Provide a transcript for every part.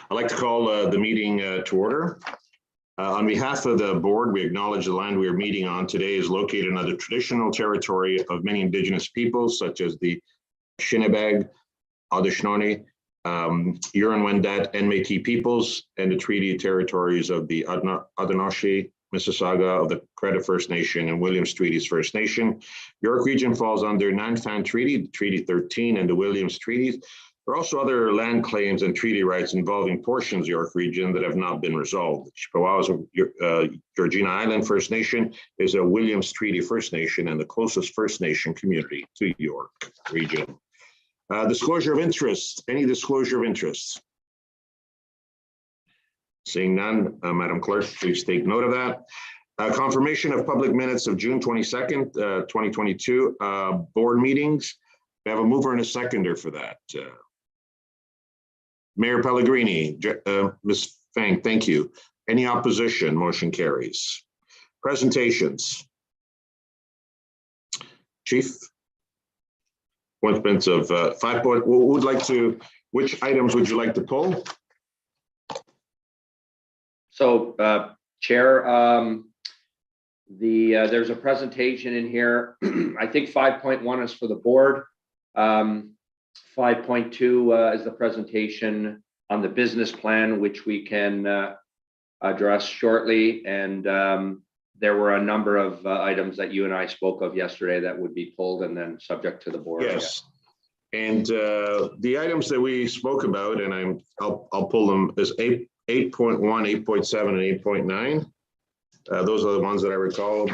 I'd like to call the meeting to order. On behalf of the board, we acknowledge the land we are meeting on today is located on the traditional territory of many Indigenous peoples, such as the Shinabeg, Anishinaabe, Huron-Wendat, and Métis peoples, and the treaty territories of the Adenaushi, Mississauga of the Credit First Nation, and Williams Treaties First Nation. York Region falls under Nanfan Treaty, Treaty 13, and the Williams Treaties. There are also other land claims and treaty rights involving portions of York Region that have not been resolved. Chippewas of Georgina Island First Nation is a Williams Treaty First Nation and the closest First Nation community to York Region. Disclosure of interest. Any disclosure of interest? Seeing none, Madam Clerk, please take note of that. Confirmation of public minutes of June 22nd, 2022 board meetings. We have a mover and a seconder for that. Mayor Pellegrini, Ms. Fang, thank you. Any opposition? Motion carries. Presentations. Chief. Appointments of 5 point. Would like to. Which items would you like to pull? So, Chair, there's a presentation in here. I think 5.1 is for the board. 5.2 is the presentation on the business plan, which we can address shortly. And there were a number of items that you and I spoke of yesterday that would be pulled and then subject to the board. Yes. And the items that we spoke about, and I'll pull them, is 8.1, 8.7, and 8.9. Those are the ones that I recall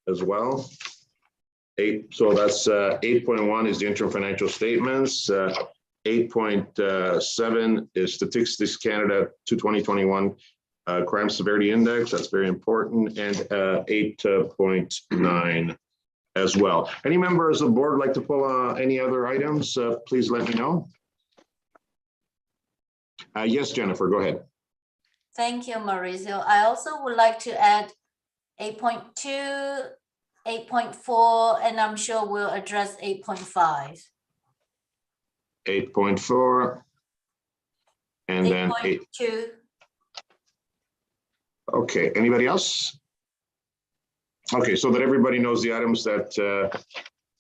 as well. So that's 8.1 is the interim financial statements. 8.7 is Statistics Canada to 2021 crime severity index. That's very important. And 8.9 as well. Any members of the board like to pull any other items? Please let me know. Yes, Jennifer, go ahead. Thank you, Mauricio. I also would like to add 8.2, 8.4, and I'm sure we'll address 8.5. 8.4, and then 8.2. Okay, anybody else? Okay, so that everybody knows the items that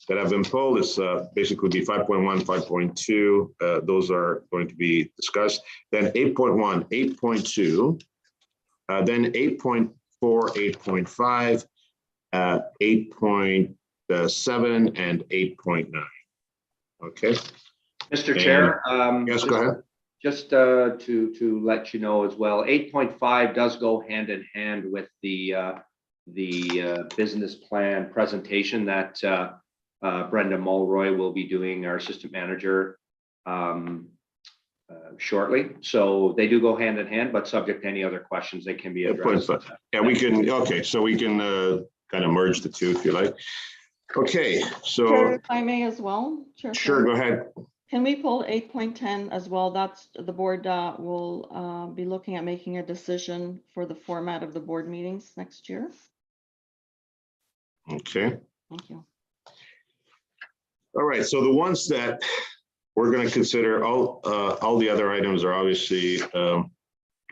that have been pulled is basically be 5.1, 5.2. Those are going to be discussed. Then 8.1, 8.2, then 8.4, 8.5, 8.7, and 8.9. Okay. Mr. Chair. Yes, go ahead. Just to let you know as well, 8.5 does go hand in hand with the business plan presentation that Brenda Mulroy will be doing, our assistant manager, shortly. So they do go hand in hand, but subject to any other questions, they can be addressed. Yeah, we can. Okay, so we can kind of merge the two if you like. Okay, so Chair, if I may as well. Chair, sure, go ahead. Can we pull 8.10 as well? That's the board will be looking at making a decision for the format of the board meetings next year. Okay. Thank you. All right, so the ones that we're going to consider, all the other items are obviously. Can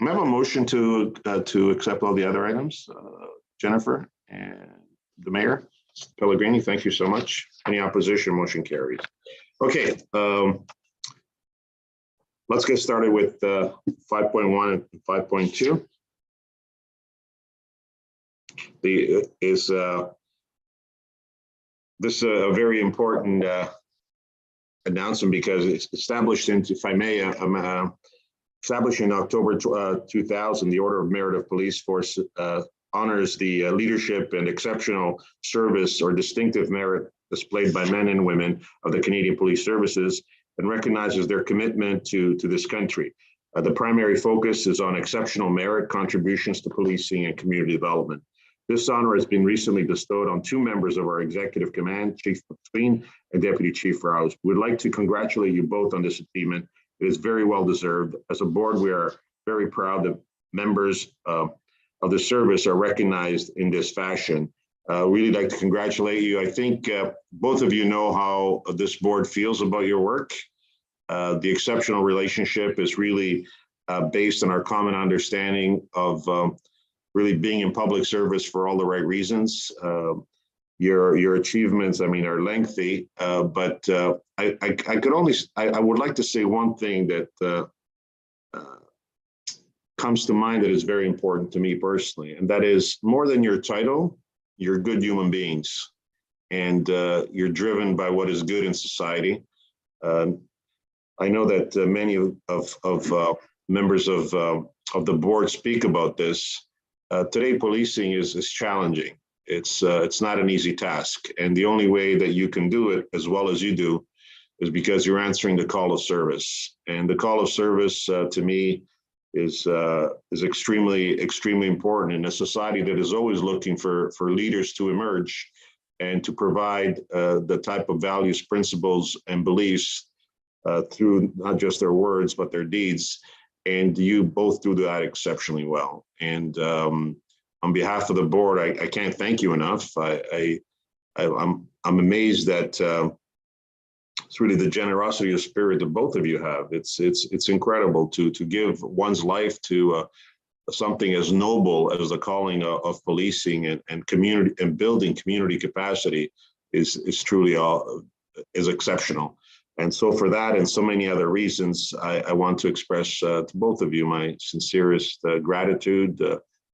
I have a motion to accept all the other items, Jennifer and the mayor? Pellegrini, thank you so much. Any opposition? Motion carries. Okay, let's get started with 5.1 and 5.2. This is a very important announcement because it's established in, if I may, established in October 2000, the Order of Merit of Police Force honors the leadership and exceptional service or distinctive merit displayed by men and women of the Canadian Police Services and recognizes their commitment to this country. The primary focus is on exceptional merit contributions to policing and community development. This honor has been recently bestowed on 2 members of our executive command, Chief McSween and Deputy Chief Rouse. We'd like to congratulate you both on this achievement. It is very well deserved. As a board, we are very proud that members of the service are recognized in this fashion. Really like to congratulate you. I think both of you know how this board feels about your work. The exceptional relationship is really based on our common understanding of really being in public service for all the right reasons. Your achievements, I mean, are lengthy, but I would like to say one thing that comes to mind that is very important to me personally, and that is more than your title, you're good human beings, and you're driven by what is good in society. I know that many of members of the board speak about this. Today, policing is challenging. It's not an easy task, and the only way that you can do it as well as you do is because you're answering the call of service. And the call of service, to me, is extremely important in a society that is always looking for leaders to emerge and to provide the type of values, principles, and beliefs through not just their words but their deeds. And you both do that exceptionally well. And on behalf of the board, I can't thank you enough. I'm amazed that it's really the generosity of spirit that both of you have. It's incredible to give one's life to something as noble as the calling of policing and community and building community capacity is truly is exceptional. And so for that and so many other reasons, I want to express to both of you my sincerest gratitude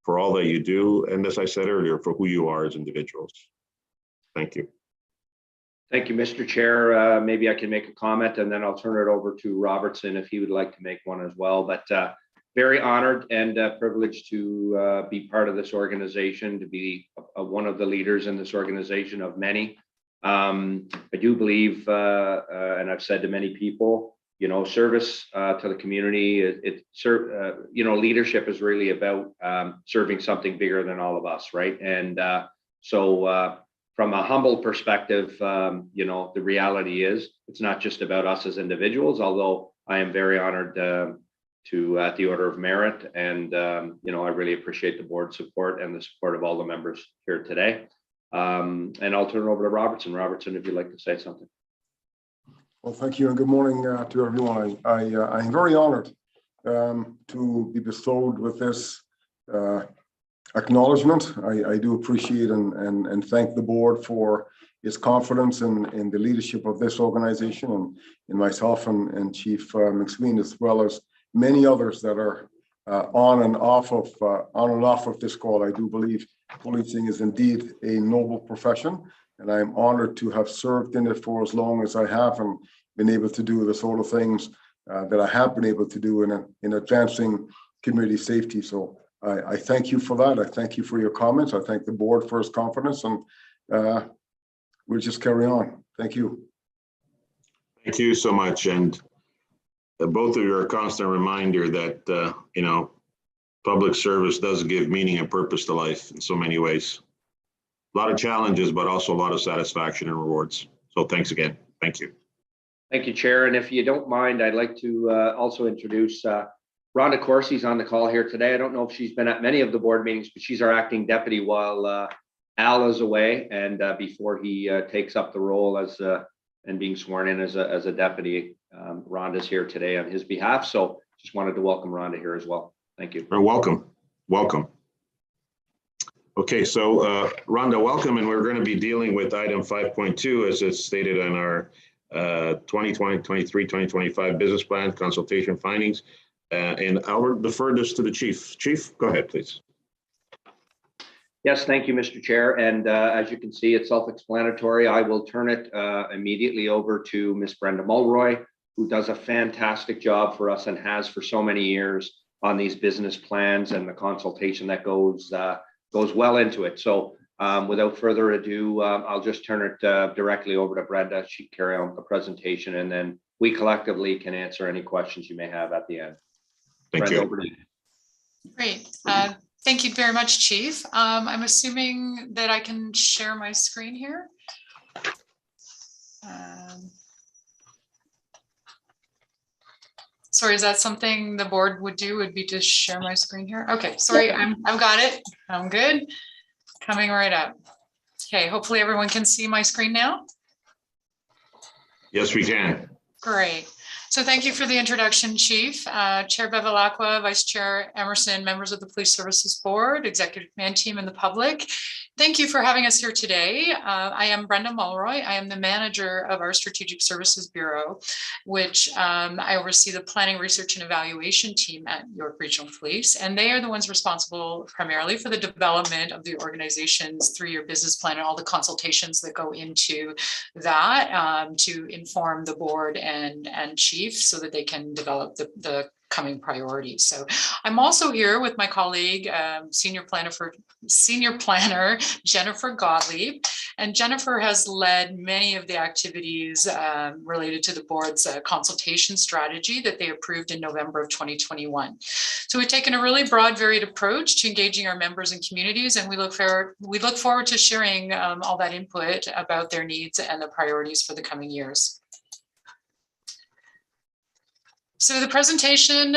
for all that you do. And as I said earlier, for who you are as individuals. Thank you. Thank you, Mr. Chair. Maybe I can make a comment and then I'll turn it over to Robertson if he would like to make one as well. But very honored and privileged to be part of this organization, to be one of the leaders in this organization of many. I do believe, and I've said to many people, you know, service to the community, leadership is really about serving something bigger than all of us, right? And so from a humble perspective, you know, the reality is it's not just about us as individuals, although I am very honored to at the Order of Merit. And, you know, I really appreciate the board's support and the support of all the members here today. And I'll turn it over to Robertson. Robertson, if you'd like to say something. Well, thank you and good morning to everyone. I'm very honored to be bestowed with this acknowledgement. I do appreciate and thank the board for its confidence in the leadership of this organization and in myself and Chief McSween, as well as many others that are on and off of this call. I do believe policing is indeed a noble profession, and I'm honored to have served in it for as long as I have and been able to do the sort of things that I have been able to do in advancing community safety. So I thank you for that. I thank you for your comments. I thank the board for its confidence, and we'll just carry on. Thank you. Thank you so much. And both of you are a constant reminder that, you know, public service does give meaning and purpose to life in so many ways. A lot of challenges, but also a lot of satisfaction and rewards. So thanks again. Thank you. Thank you, Chair. And if you don't mind, I'd like to also introduce Rhonda Corsi's on the call here today. I don't know if she's been at many of the board meetings, but she's our acting deputy while Al is away and before he takes up the role as and being sworn in as a deputy. Rhonda's here today on his behalf. So just wanted to welcome Rhonda here as well. Thank you. Welcome. Welcome. Okay, so Rhonda, welcome. And we're going to be dealing with item 5.2 as it's stated on our 2023-2025 business plan consultation findings. And I'll defer this to the chief. Chief, go ahead, please. Yes, thank you, Mr. Chair. And as you can see, it's self-explanatory. I will turn it immediately over to Ms. Brenda Mulroy, who does a fantastic job for us and has for so many years on these business plans and the consultation that goes well into it. So without further ado, I'll just turn it directly over to Brenda. She can carry on the presentation, and then we collectively can answer any questions you may have at the end. Thank Brenda, you. over to you. Great. Thank you very much, Chief. I'm assuming that I can share my screen here. Sorry, is that something the board would do? Would be to share my screen here? Okay, sorry, I've got it. I'm good. Coming right up. Okay, hopefully everyone can see my screen now. Yes, we can. Great. So thank you for the introduction, Chief. Chair Bevilacqua, Vice Chair Emerson, members of the Police Services Board, Executive Command Team, and the public. Thank you for having us here today. I am Brenda Mulroy. I am the manager of our Strategic Services Bureau, which I oversee the planning, research, and evaluation team at York Regional Police. And they are the ones responsible primarily for the development of the organization's 3-year business plan and all the consultations that go into that to inform the board and chief so that they can develop the coming priorities. So I'm also here with my colleague, senior planner Jennifer Gottlieb, and Jennifer has led many of the activities related to the board's consultation strategy that they approved in November of 2021. So we've taken a really broad, varied approach to engaging our members and communities, and we look forward to sharing all that input about their needs and the priorities for the coming years. So the presentation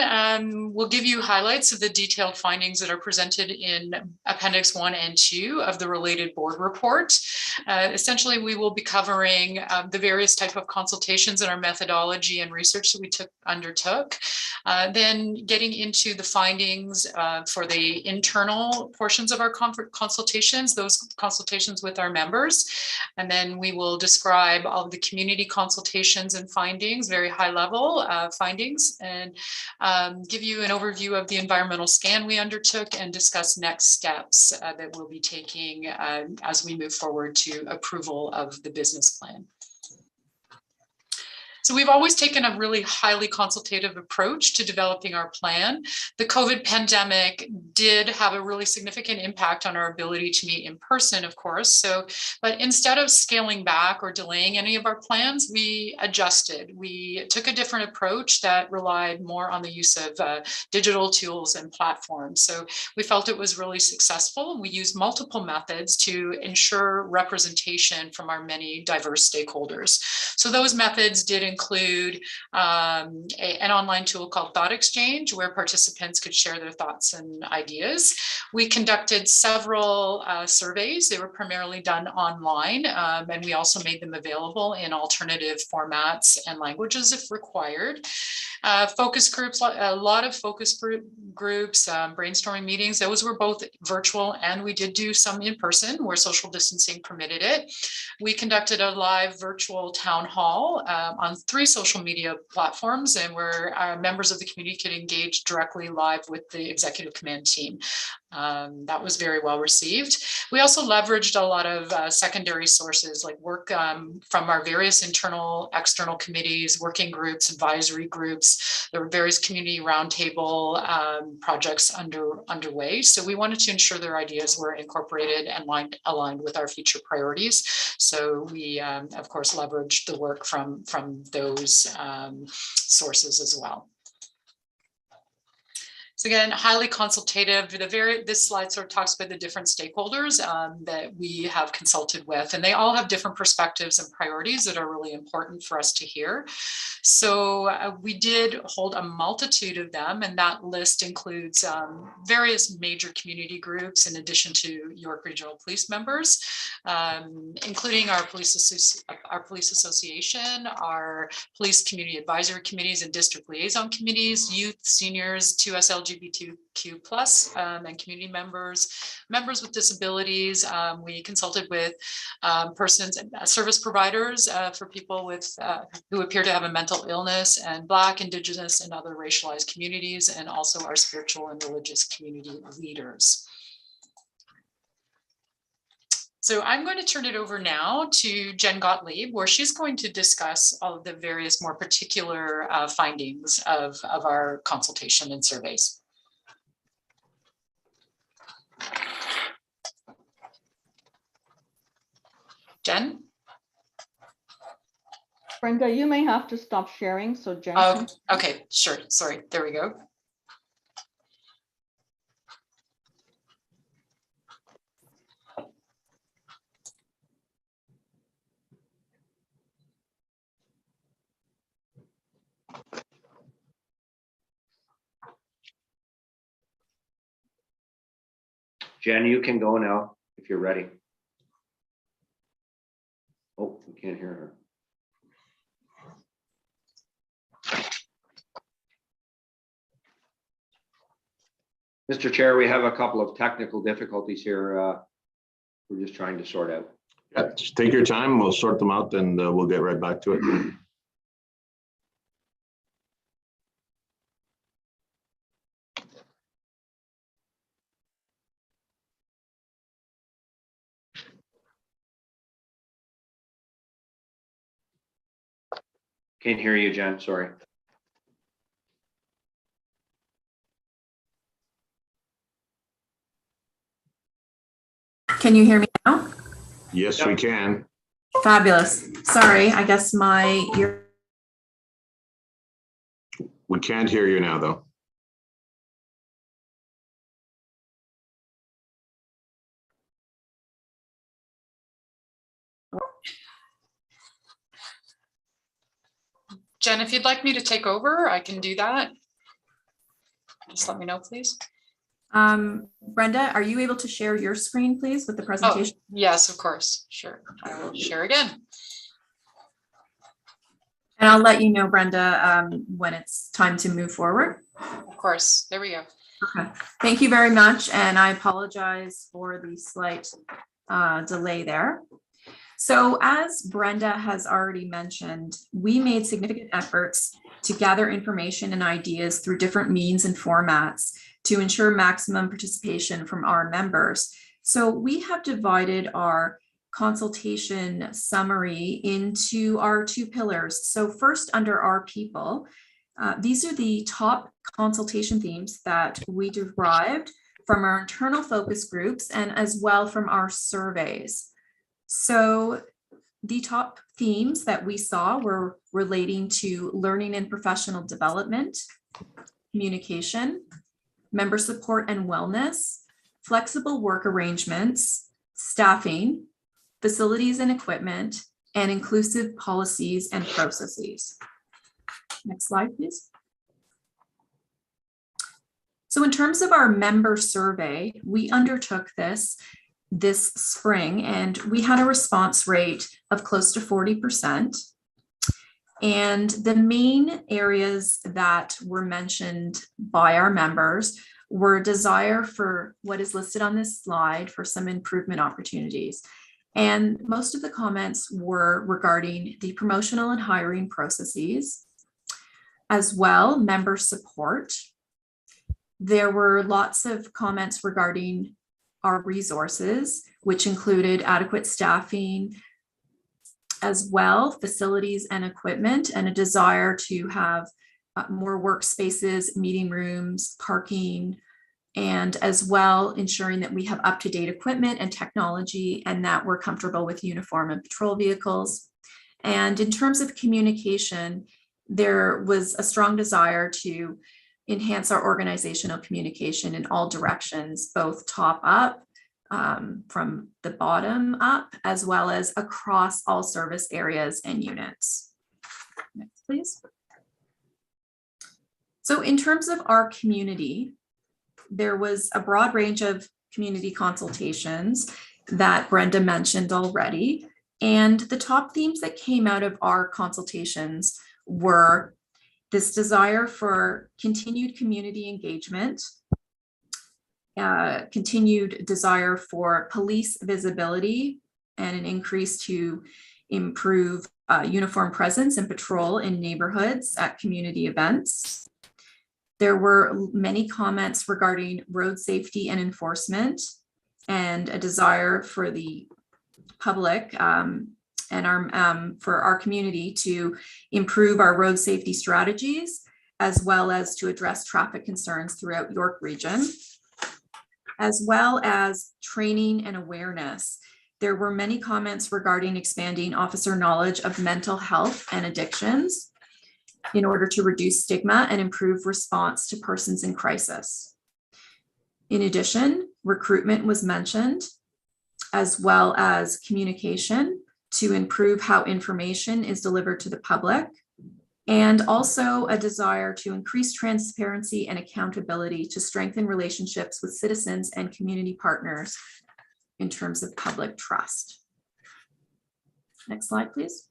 will give you highlights of the detailed findings that are presented in Appendix 1 and 2 of the related board report. Essentially, we will be covering the various type of consultations and our methodology and research that we undertook. Then getting into the findings for the internal portions of our consultations, those consultations with our members. And then we will describe all of the community consultations and findings, very high level findings, and give you an overview of the environmental scan we undertook and discuss next steps that we'll be taking as we move forward to approval of the business plan. So we've always taken a really highly consultative approach to developing our plan. The COVID pandemic did have a really significant impact on our ability to meet in person, of course. But instead of scaling back or delaying any of our plans, we adjusted. We took a different approach that relied more on the use of digital tools and platforms. So we felt it was really successful. We used multiple methods to ensure representation from our many diverse stakeholders. So those methods did include an online tool called Thought Exchange, where participants could share their thoughts and ideas. We conducted several surveys. They were primarily done online, and we also made them available in alternative formats and languages if required. Focus groups, a lot of focus groups, brainstorming meetings, those were both virtual, and we did do some in person where social distancing permitted it. We conducted a live virtual town hall on 3 social media platforms, and where our members of the community could engage directly live with the executive command team. That was very well received. We also leveraged a lot of secondary sources like work from our various internal, external committees, working groups, advisory groups. There were various community roundtable projects underway. So we wanted to ensure their ideas were incorporated and aligned with our future priorities. So we, of course, leveraged the work from those sources as well. So again, highly consultative. This slide sort of talks about the different stakeholders that we have consulted with, and they all have different perspectives and priorities that are really important for us to hear. So we did hold a multitude of them, and that list includes various major community groups in addition to York Regional Police members, including our police association, our police community advisory committees and district liaison committees, youth, seniors, 2S LGBTQ+ and community members with disabilities. We consulted with persons, service providers for people with who appear to have a mental illness, and Black, Indigenous, and other racialized communities, and also our spiritual and religious community leaders. So I'm going to turn it over now to Jen Gottlieb, where she's going to discuss all of the various more particular findings of our consultation and surveys. Jen? Brenda, you may have to stop sharing, so Jen. Oh, okay, sure. Sorry, there we go. Jen, you can go now if you're ready. Oh, we can't hear her. Mr. Chair, we have a couple of technical difficulties here. We're just trying to sort out. Yeah, just take your time. We'll sort them out and we'll get right back to it. Can't hear you, Jen, sorry. Can you hear me now? Yes, we can. Fabulous. Sorry, I guess my ear. We can't hear you now, though. Jen, if you'd like me to take over, I can do that. Just let me know, please. Brenda, are you able to share your screen, please, with the Oh, presentation? yes, of course. Sure. I will share again. And I'll let you know, Brenda, when it's time to move forward. Of course. There we go. Okay. Thank you very much. And I apologize for the slight delay there. So as Brenda has already mentioned, we made significant efforts to gather information and ideas through different means and formats to ensure maximum participation from our members. So we have divided our consultation summary into our two pillars. So first, under our people, these are the top consultation themes that we derived from our internal focus groups and as well from our surveys. So the top themes that we saw were relating to learning and professional development, communication, member support and wellness, flexible work arrangements, staffing, facilities and equipment, and inclusive policies and processes. Next slide, please. So in terms of our member survey, we undertook this spring and we had a response rate of close to 40%. And the main areas that were mentioned by our members were desire for what is listed on this slide for some improvement opportunities. And most of the comments were regarding the promotional and hiring processes, as well member support. There were lots of comments regarding our resources, which included adequate staffing, as well facilities and equipment, and a desire to have more workspaces, meeting rooms, parking, and as well ensuring that we have up-to-date equipment and technology and that we're comfortable with uniform and patrol vehicles. And in terms of communication, there was a strong desire to enhance our organizational communication in all directions, both top up, from the bottom up, as well as across all service areas and units. Next, please. So in terms of our community, there was a broad range of community consultations that Brenda mentioned already. And the top themes that came out of our consultations were this desire for continued community engagement, continued desire for police visibility and an increase to improve uniform presence and patrol in neighborhoods at community events. There were many comments regarding road safety and enforcement and a desire for the public and for our community to improve our road safety strategies, as well as to address traffic concerns throughout York Region, as well as training and awareness. There were many comments regarding expanding officer knowledge of mental health and addictions in order to reduce stigma and improve response to persons in crisis. In addition, recruitment was mentioned, as well as communication to improve how information is delivered to the public, and also a desire to increase transparency and accountability to strengthen relationships with citizens and community partners in terms of public trust. Next slide, please.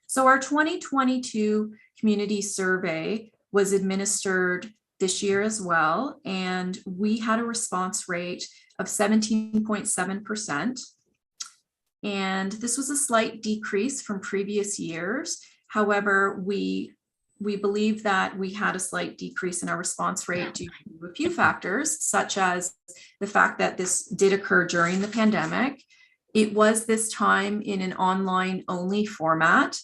So our 2022 community survey was administered this year as well, and we had a response rate of 17.7%. And this was a slight decrease from previous years. However, we believe that we had a slight decrease in our response rate due to a few factors, such as the fact that this did occur during the pandemic. It was this time in an online only format.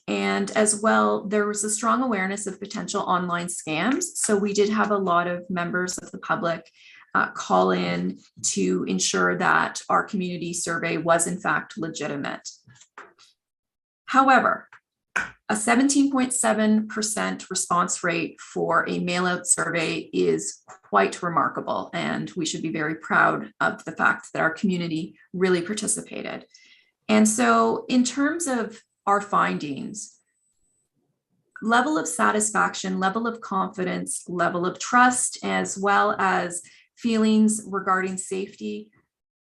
And as well, there was a strong awareness of potential online scams. So we did have a lot of members of the public call in to ensure that our community survey was in fact legitimate. However, a 17.7% response rate for a mail-out survey is quite remarkable, and we should be very proud of the fact that our community really participated. And so in terms of our findings, level of satisfaction, level of confidence, level of trust, as well as feelings regarding safety,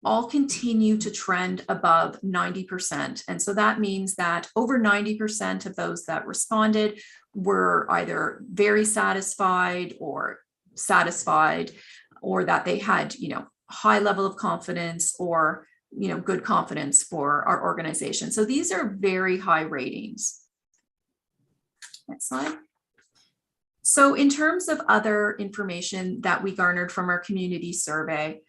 all continue to trend above 90%. And so that means that over 90% of those that responded were either very satisfied, or that they had, high level of confidence, or, good confidence for our organization. So these are very high ratings. Next slide. So in terms of other information that we garnered from our community survey,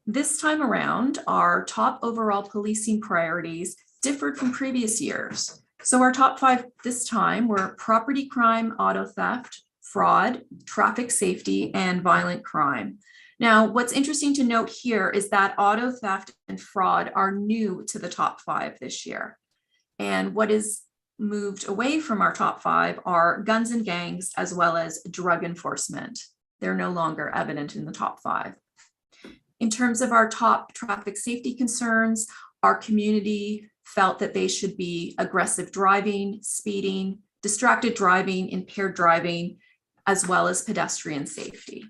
this time around, our top overall policing priorities differed from previous years. So our top 5 this time were property crime, auto theft, fraud, traffic safety, and violent crime. Now, what's interesting to note here is that auto theft and fraud are new to the top 5 this year. And what is moved away from our top 5 are guns and gangs, as well as drug enforcement. They're no longer evident in the top 5. In terms of our top traffic safety concerns, our community felt that they should be aggressive driving, speeding, distracted driving, impaired driving, as well as pedestrian safety.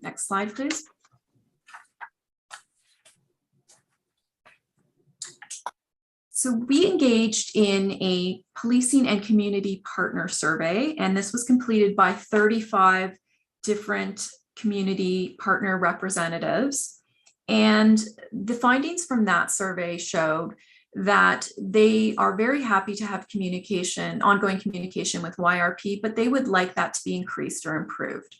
Next slide, please. So we engaged in a policing and community partner survey, and this was completed by 35 different community partner representatives. And the findings from that survey showed that they are very happy to have communication, ongoing communication with YRP, but they would like that to be increased or improved.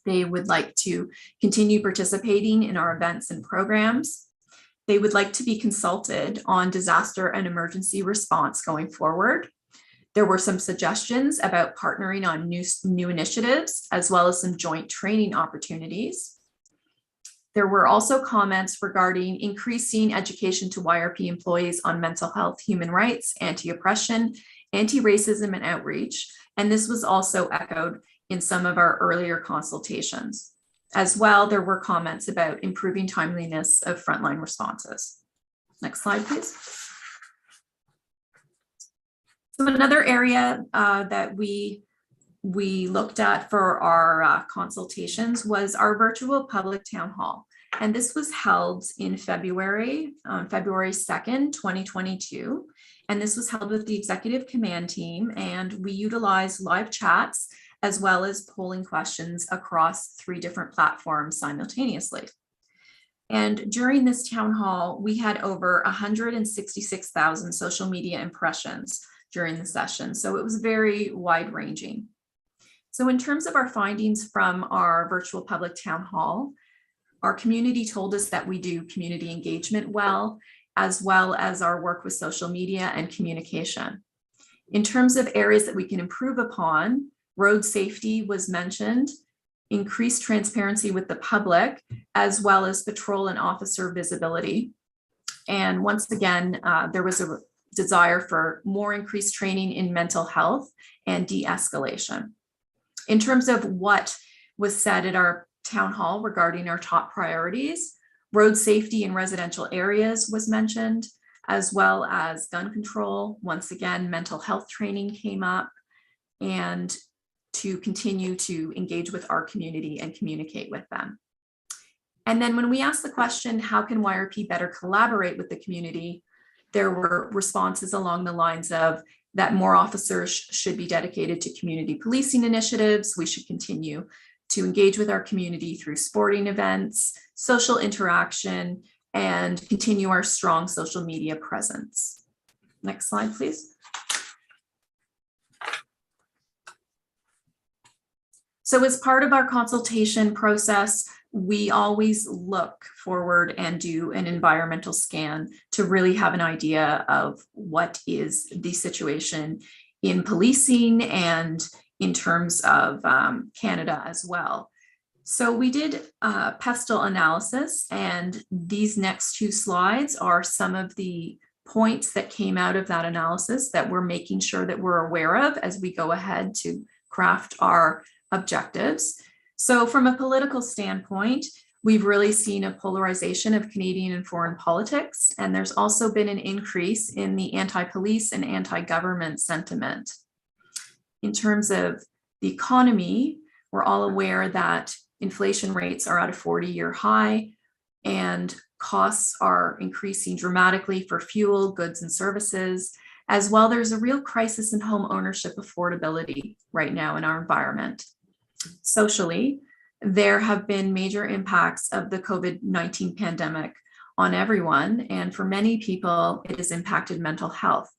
They would like to continue participating in our events and programs. They would like to be consulted on disaster and emergency response going forward. There were some suggestions about partnering on new initiatives, as well as some joint training opportunities. There were also comments regarding increasing education to YRP employees on mental health, human rights, anti-oppression, anti-racism, and outreach. And this was also echoed in some of our earlier consultations. As well, there were comments about improving timeliness of frontline responses. Next slide, please. So another area that we looked at for our consultations was our virtual public town hall. And this was held in February, on February 2nd, 2022. And this was held with the executive command team, and we utilized live chats as well as polling questions across 3 different platforms simultaneously. And during this town hall, we had over 166,000 social media impressions during the session. So it was very wide ranging. So in terms of our findings from our virtual public town hall, our community told us that we do community engagement well as our work with social media and communication. In terms of areas that we can improve upon, road safety was mentioned, increased transparency with the public, as well as patrol and officer visibility. And once again, there was a desire for more increased training in mental health and de-escalation. In terms of what was said at our town hall regarding our top priorities, road safety in residential areas was mentioned, as well as gun control. Once again, mental health training came up, and to continue to engage with our community and communicate with them. And then when we asked the question, how can YRP better collaborate with the community? There were responses along the lines of that more officers should be dedicated to community policing initiatives. We should continue to engage with our community through sporting events, social interaction, and continue our strong social media presence. Next slide, please. So as part of our consultation process, we always look forward and do an environmental scan to really have an idea of what is the situation in policing and in terms of Canada as well. So we did pestle analysis, and these next two slides are some of the points that came out of that analysis that we're making sure that we're aware of as we go ahead to craft our objectives. So from a political standpoint, we've really seen a polarization of Canadian and foreign politics, and there's also been an increase in the anti-police and anti-government sentiment. In terms of the economy, we're all aware that inflation rates are at a 40-year high, and costs are increasing dramatically for fuel, goods, and services. As well, there's a real crisis in home ownership affordability right now in our environment. Socially, there have been major impacts of the COVID-19 pandemic on everyone, and for many people, it has impacted mental health.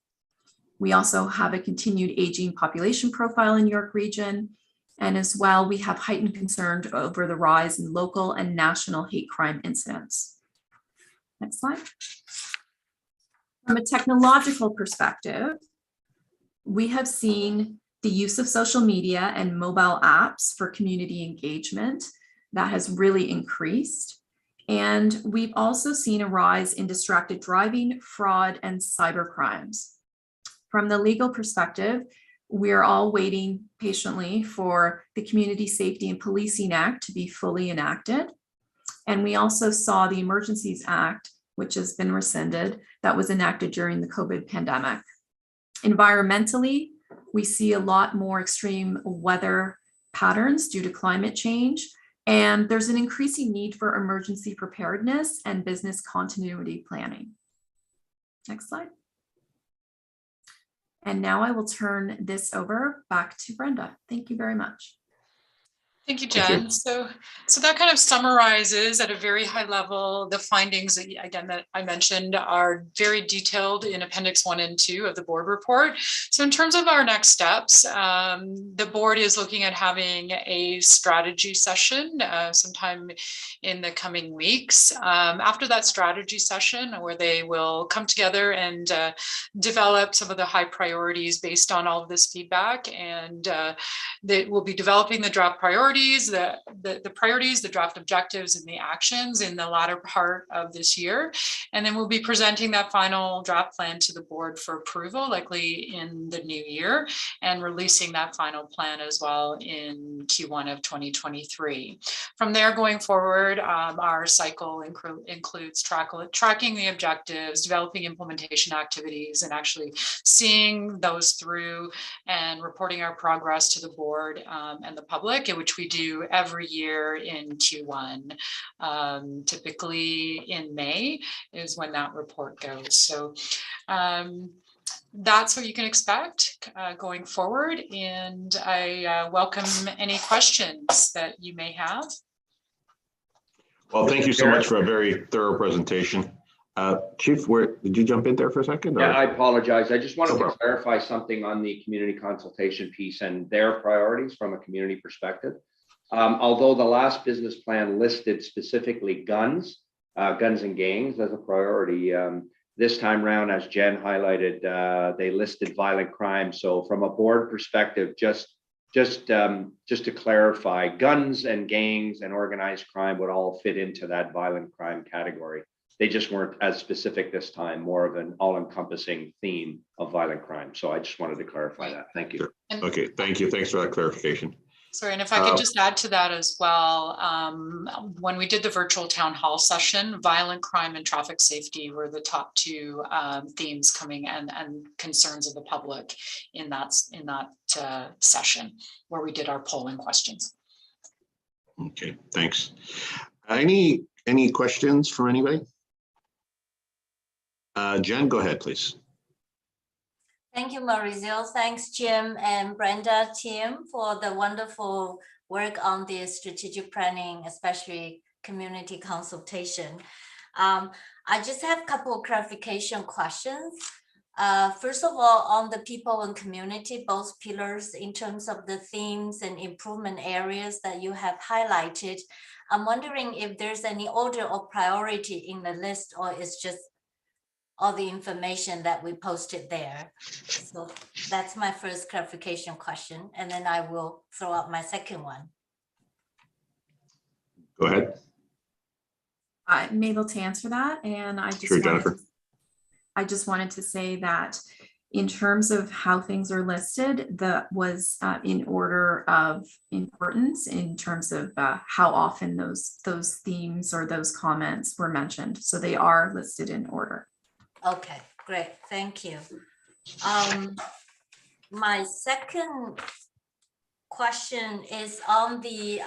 We also have a continued aging population profile in York Region, and as well, we have heightened concern over the rise in local and national hate crime incidents. Next slide. From a technological perspective, we have seen the use of social media and mobile apps for community engagement that has really increased. And we've also seen a rise in distracted driving, fraud, and cyber crimes. From the legal perspective, we're all waiting patiently for the Community Safety and Policing Act to be fully enacted. And we also saw the Emergencies Act, which has been rescinded, that was enacted during the COVID pandemic. Environmentally, we see a lot more extreme weather patterns due to climate change, and there's an increasing need for emergency preparedness and business continuity planning. Next slide. And now I will turn this over back to Brenda. Thank you very much. Thank you, Thank you. Jen. So that kind of summarizes at a very high level the findings that, again, that I mentioned are very detailed in Appendix 1 and 2 of the board report. So in terms of our next steps, the board is looking at having a strategy session sometime in the coming weeks. After that strategy session, where they will come together and develop some of the high priorities based on all of this feedback, and they will be developing the draft priorities, the priorities, the draft objectives, and the actions in the latter part of this year. And then we'll be presenting that final draft plan to the board for approval, likely in the new year, and releasing that final plan as well in Q1 of 2023. From there going forward, our cycle includes tracking the objectives, developing implementation activities, and actually seeing those through and reporting our progress to the board and the public, in which we do every year in Q1. Typically in May is when that report goes. So that's what you can expect going forward. And I welcome any questions that you may have. Well, thank you so much for a very thorough presentation. Chief, did you jump in there for a second? Yeah, I apologize. I just wanted to clarify something on the community consultation piece and their priorities from a community perspective. Although the last business plan listed specifically guns and gangs as a priority, this time around, as Jen highlighted, they listed violent crime. So from a board perspective, just to clarify, guns and gangs and organized crime would all fit into that violent crime category. They just weren't as specific this time, more of an all-encompassing theme of violent crime. So I just wanted to clarify that. Thank you. Okay, thank you. Thanks for that clarification. Sorry, and if I could just add to that as well, when we did the virtual town hall session, violent crime and traffic safety were the top two themes coming and concerns of the public in that session where we did our polling questions. Okay, thanks. Any questions from anybody? Jen, go ahead, please. Thank you, Mauricio. Thanks, Jim and Brenda, Tim, for the wonderful work on the strategic planning, especially community consultation. I just have a couple of clarification questions. First of all, on the people and community, both pillars in terms of the themes and improvement areas that you have highlighted, I'm wondering if there's any order of priority in the list, or it's just all the information that we posted there. So that's my first clarification question, and then I will throw out my second one. Go ahead. I'm able to answer that, and Sure, Jennifer. I just wanted to say that in terms of how things are listed, that was in order of importance in terms of how often those themes or those comments were mentioned. So they are listed in order. Okay, great, thank you. My second question is on the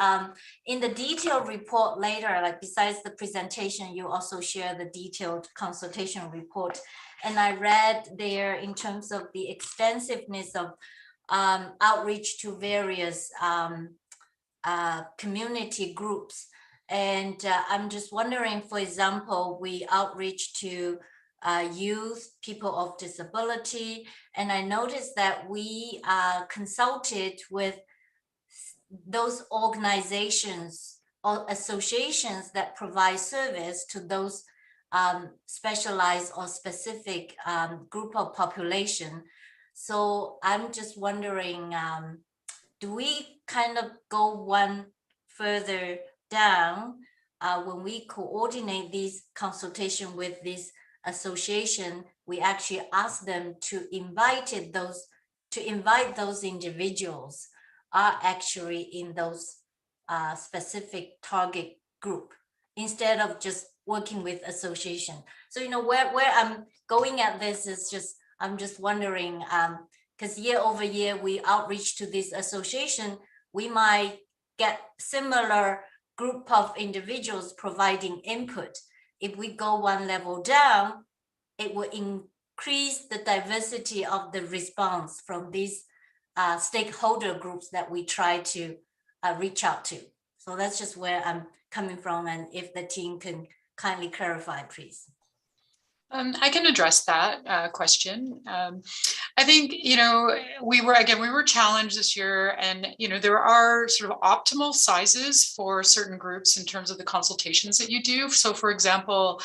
in the detailed report later, like besides the presentation, you also share the detailed consultation report. And I read there in terms of the extensiveness of outreach to various community groups. And I'm just wondering, for example, we outreach to youth, people of disability, and I noticed that we consulted with those organizations or associations that provide service to those specialized or specific group of population. So I'm just wondering, do we kind of go one further down when we coordinate these consultation with this association? We actually ask them to invite those individuals are actually in those specific target group instead of just working with association. So where I'm going at this is just, I'm just wondering, because year over year we outreach to this association, we might get similar group of individuals providing input. If we go one level down, it will increase the diversity of the response from these stakeholder groups that we try to reach out to. So that's just where I'm coming from, and if the team can kindly clarify, please. I can address that question. I think, we were challenged this year, and, there are sort of optimal sizes for certain groups in terms of the consultations that you do. So for example,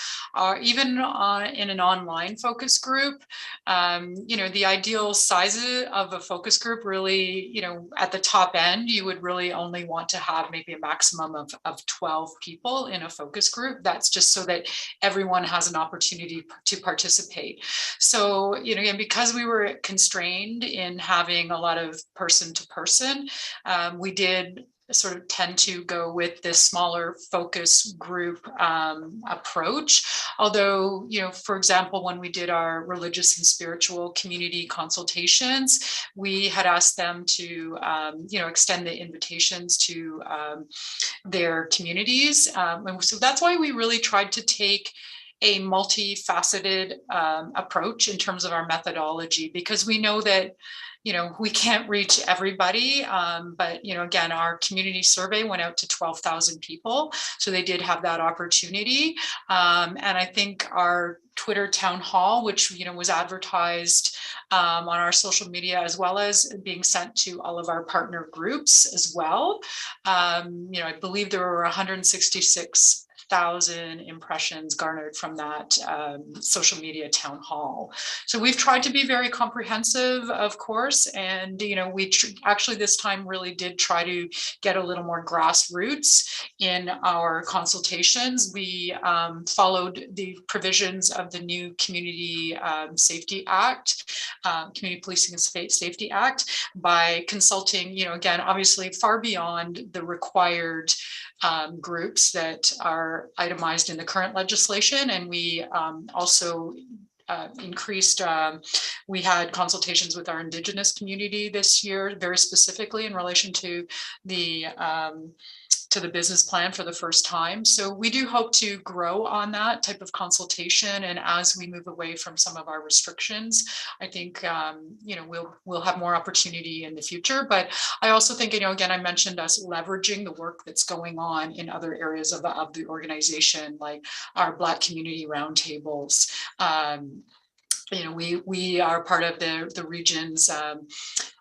even in an online focus group, the ideal size of a focus group really, at the top end, you would really only want to have maybe a maximum of 12 people in a focus group. That's just so that everyone has an opportunity to participate. So, again, because we were constrained in having a lot of person to person, we did sort of tend to go with this smaller focus group approach. Although, for example, when we did our religious and spiritual community consultations, we had asked them to, extend the invitations to their communities. And so that's why we really tried to take a multifaceted approach in terms of our methodology, because we know that we can't reach everybody, but again, our community survey went out to 12,000 people, so they did have that opportunity. And I think our Twitter town hall, which was advertised on our social media, as well as being sent to all of our partner groups as well. I believe there were 166,000 impressions garnered from that social media town hall. So we've tried to be very comprehensive, of course, and we actually this time really did try to get a little more grassroots in our consultations. We followed the provisions of the new Community Safety Act, Community Policing and Safety Act, by consulting, again, obviously far beyond the required groups that are itemized in the current legislation. And we also increased, we had consultations with our Indigenous community this year, very specifically in relation to the to the business plan for the first time. So we do hope to grow on that type of consultation. And as we move away from some of our restrictions, I think, we'll have more opportunity in the future. But I also think, again, I mentioned us leveraging the work that's going on in other areas of the organization, like our Black community roundtables. We are part of the region's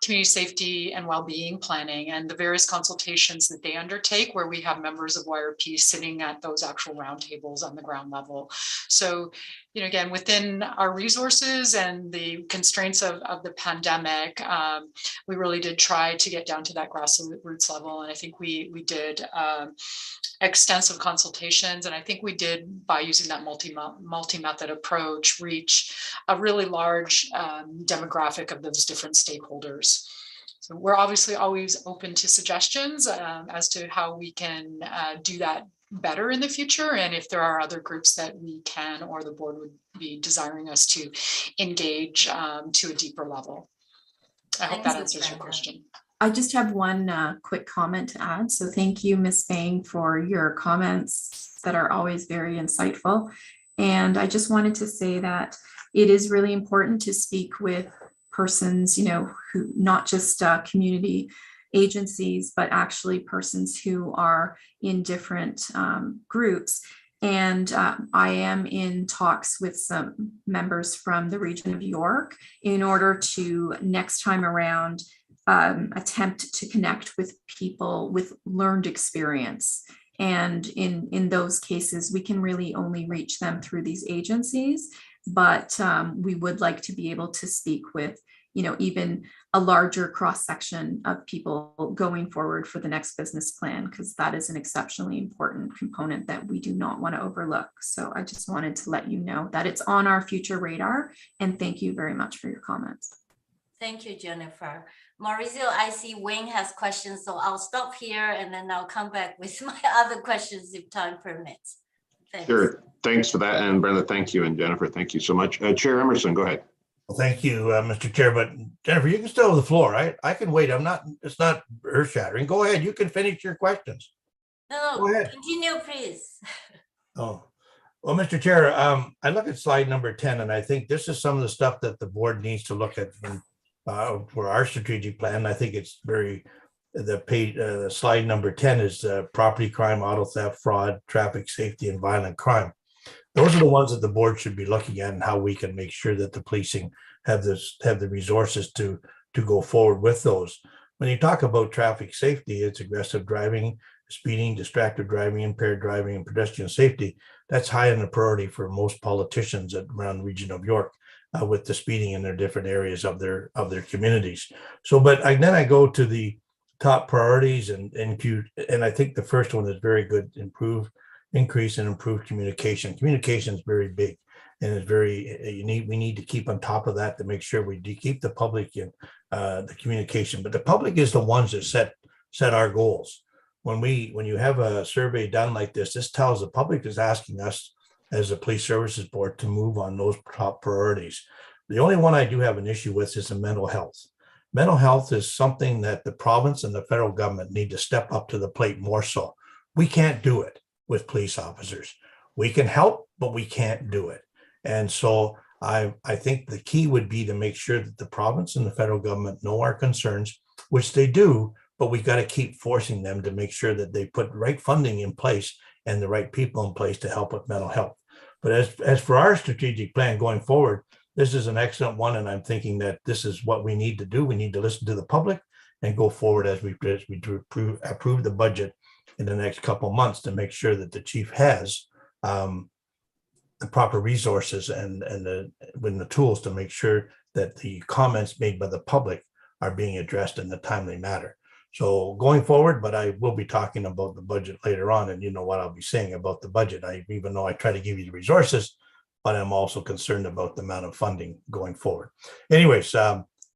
community safety and well-being planning and the various consultations that they undertake, where we have members of YRP sitting at those actual roundtables on the ground level. So, again, within our resources and the constraints of the pandemic, we really did try to get down to that grassroots level. And I think we did extensive consultations. And I think we did, by using that multi-method approach, reach a really large demographic of those different stakeholders. So we're obviously always open to suggestions as to how we can do that better in the future. And if there are other groups that we can, or the board would be desiring us to engage to a deeper level. I hope that answers your question. I just have one quick comment to add. So thank you, Ms. Bang, for your comments that are always very insightful. And I just wanted to say that it is really important to speak with persons, who not just community agencies, but actually persons who are in different groups. And I am in talks with some members from the region of York in order to, next time around, attempt to connect with people with learned experience. And in those cases, we can really only reach them through these agencies. But we would like to be able to speak with, even a larger cross-section of people going forward for the next business plan, because that is an exceptionally important component that we do not want to overlook. So I just wanted to let you know that it's on our future radar. And thank you very much for your comments. Thank you, Jennifer. Mauricio, I see Wayne has questions, so I'll stop here and then I'll come back with my other questions if time permits. Thanks. Sure. Thanks for that. And Brenda, thank you. And Jennifer, thank you so much. Chair Emerson, go ahead. Well, thank you, Mr. Chair. But Jennifer, you can still have the floor. I can wait. It's not earth shattering. Go ahead. You can finish your questions. No, Go ahead. Continue, please. Oh, well, Mr. Chair, I look at slide number 10, and I think this is some of the stuff that the board needs to look at for our strategic plan. I think it's slide number 10 is property crime, auto theft, fraud, traffic safety, and violent crime. Those are the ones that the board should be looking at, and how we can make sure that the policing have the resources to go forward with those. When you talk about traffic safety, it's aggressive driving, speeding, distracted driving, impaired driving, and pedestrian safety. That's high on the priority for most politicians around the region of York, with the speeding in their different areas of their communities. So, but then I go to the top priorities, and I think the first one is very good: increase and improve communication. Communication is very big, and it's very we need to keep on top of that to make sure we keep the public in the communication. But the public is the ones that set our goals. When you have a survey done like this tells the public is asking us as a police services board to move on those top priorities. The only one I do have an issue with is the mental health. Mental health is something that the province and the federal government need to step up to the plate more so. We can't do it with police officers. We can help, but we can't do it. And so I think the key would be to make sure that the province and the federal government know our concerns, which they do, but we got to keep forcing them to make sure that they put right funding in place and the right people in place to help with mental health. But as for our strategic plan going forward, this is an excellent one. And I'm thinking that this is what we need to do. We need to listen to the public and go forward as we approve the budget in the next couple of months to make sure that the chief has the proper resources and the tools to make sure that the comments made by the public are being addressed in a timely manner. So going forward, but I will be talking about the budget later on, and you know what I'll be saying about the budget. Even though I try to give you the resources, but I'm also concerned about the amount of funding going forward. Anyways,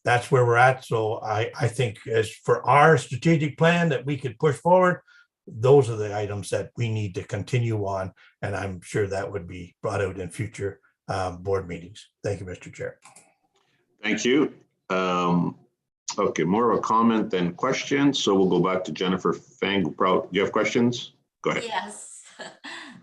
that's where we're at. So I think as for our strategic plan that we could push forward, those are the items that we need to continue on. And I'm sure that would be brought out in future board meetings. Thank you, Mr. Chair. Thank you. Okay, more of a comment than question, so we'll go back to Jennifer Fang. Do you have questions? Go ahead. Yes,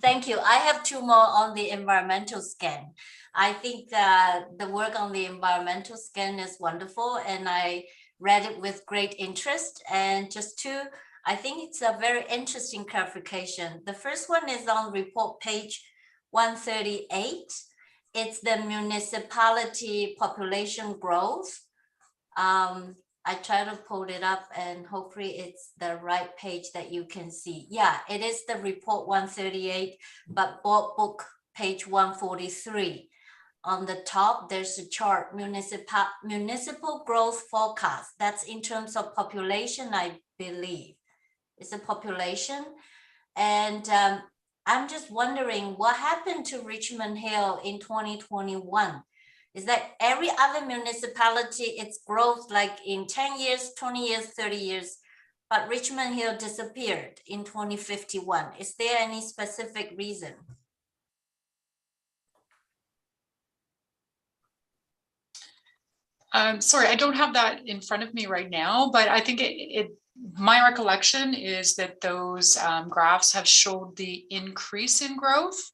thank you. I have two more on the environmental scan. I think that the work on the environmental scan is wonderful, and I read it with great interest. And just two, I think it's a very interesting clarification. The first one is on report page 138. It's the municipality population growth. I try to pull it up and hopefully it's the right page that you can see. Yeah, it is the report 138, but board book page 143. On the top, there's a chart, municipal growth forecast. That's in terms of population, I believe. It's a population. And I'm just wondering what happened to Richmond Hill in 2021? Is that every other municipality, its growth like in 10 years, 20 years, 30 years, but Richmond Hill disappeared in 2051. Is there any specific reason? Sorry, I don't have that in front of me right now, but I think my recollection is that those graphs have showed the increase in growth.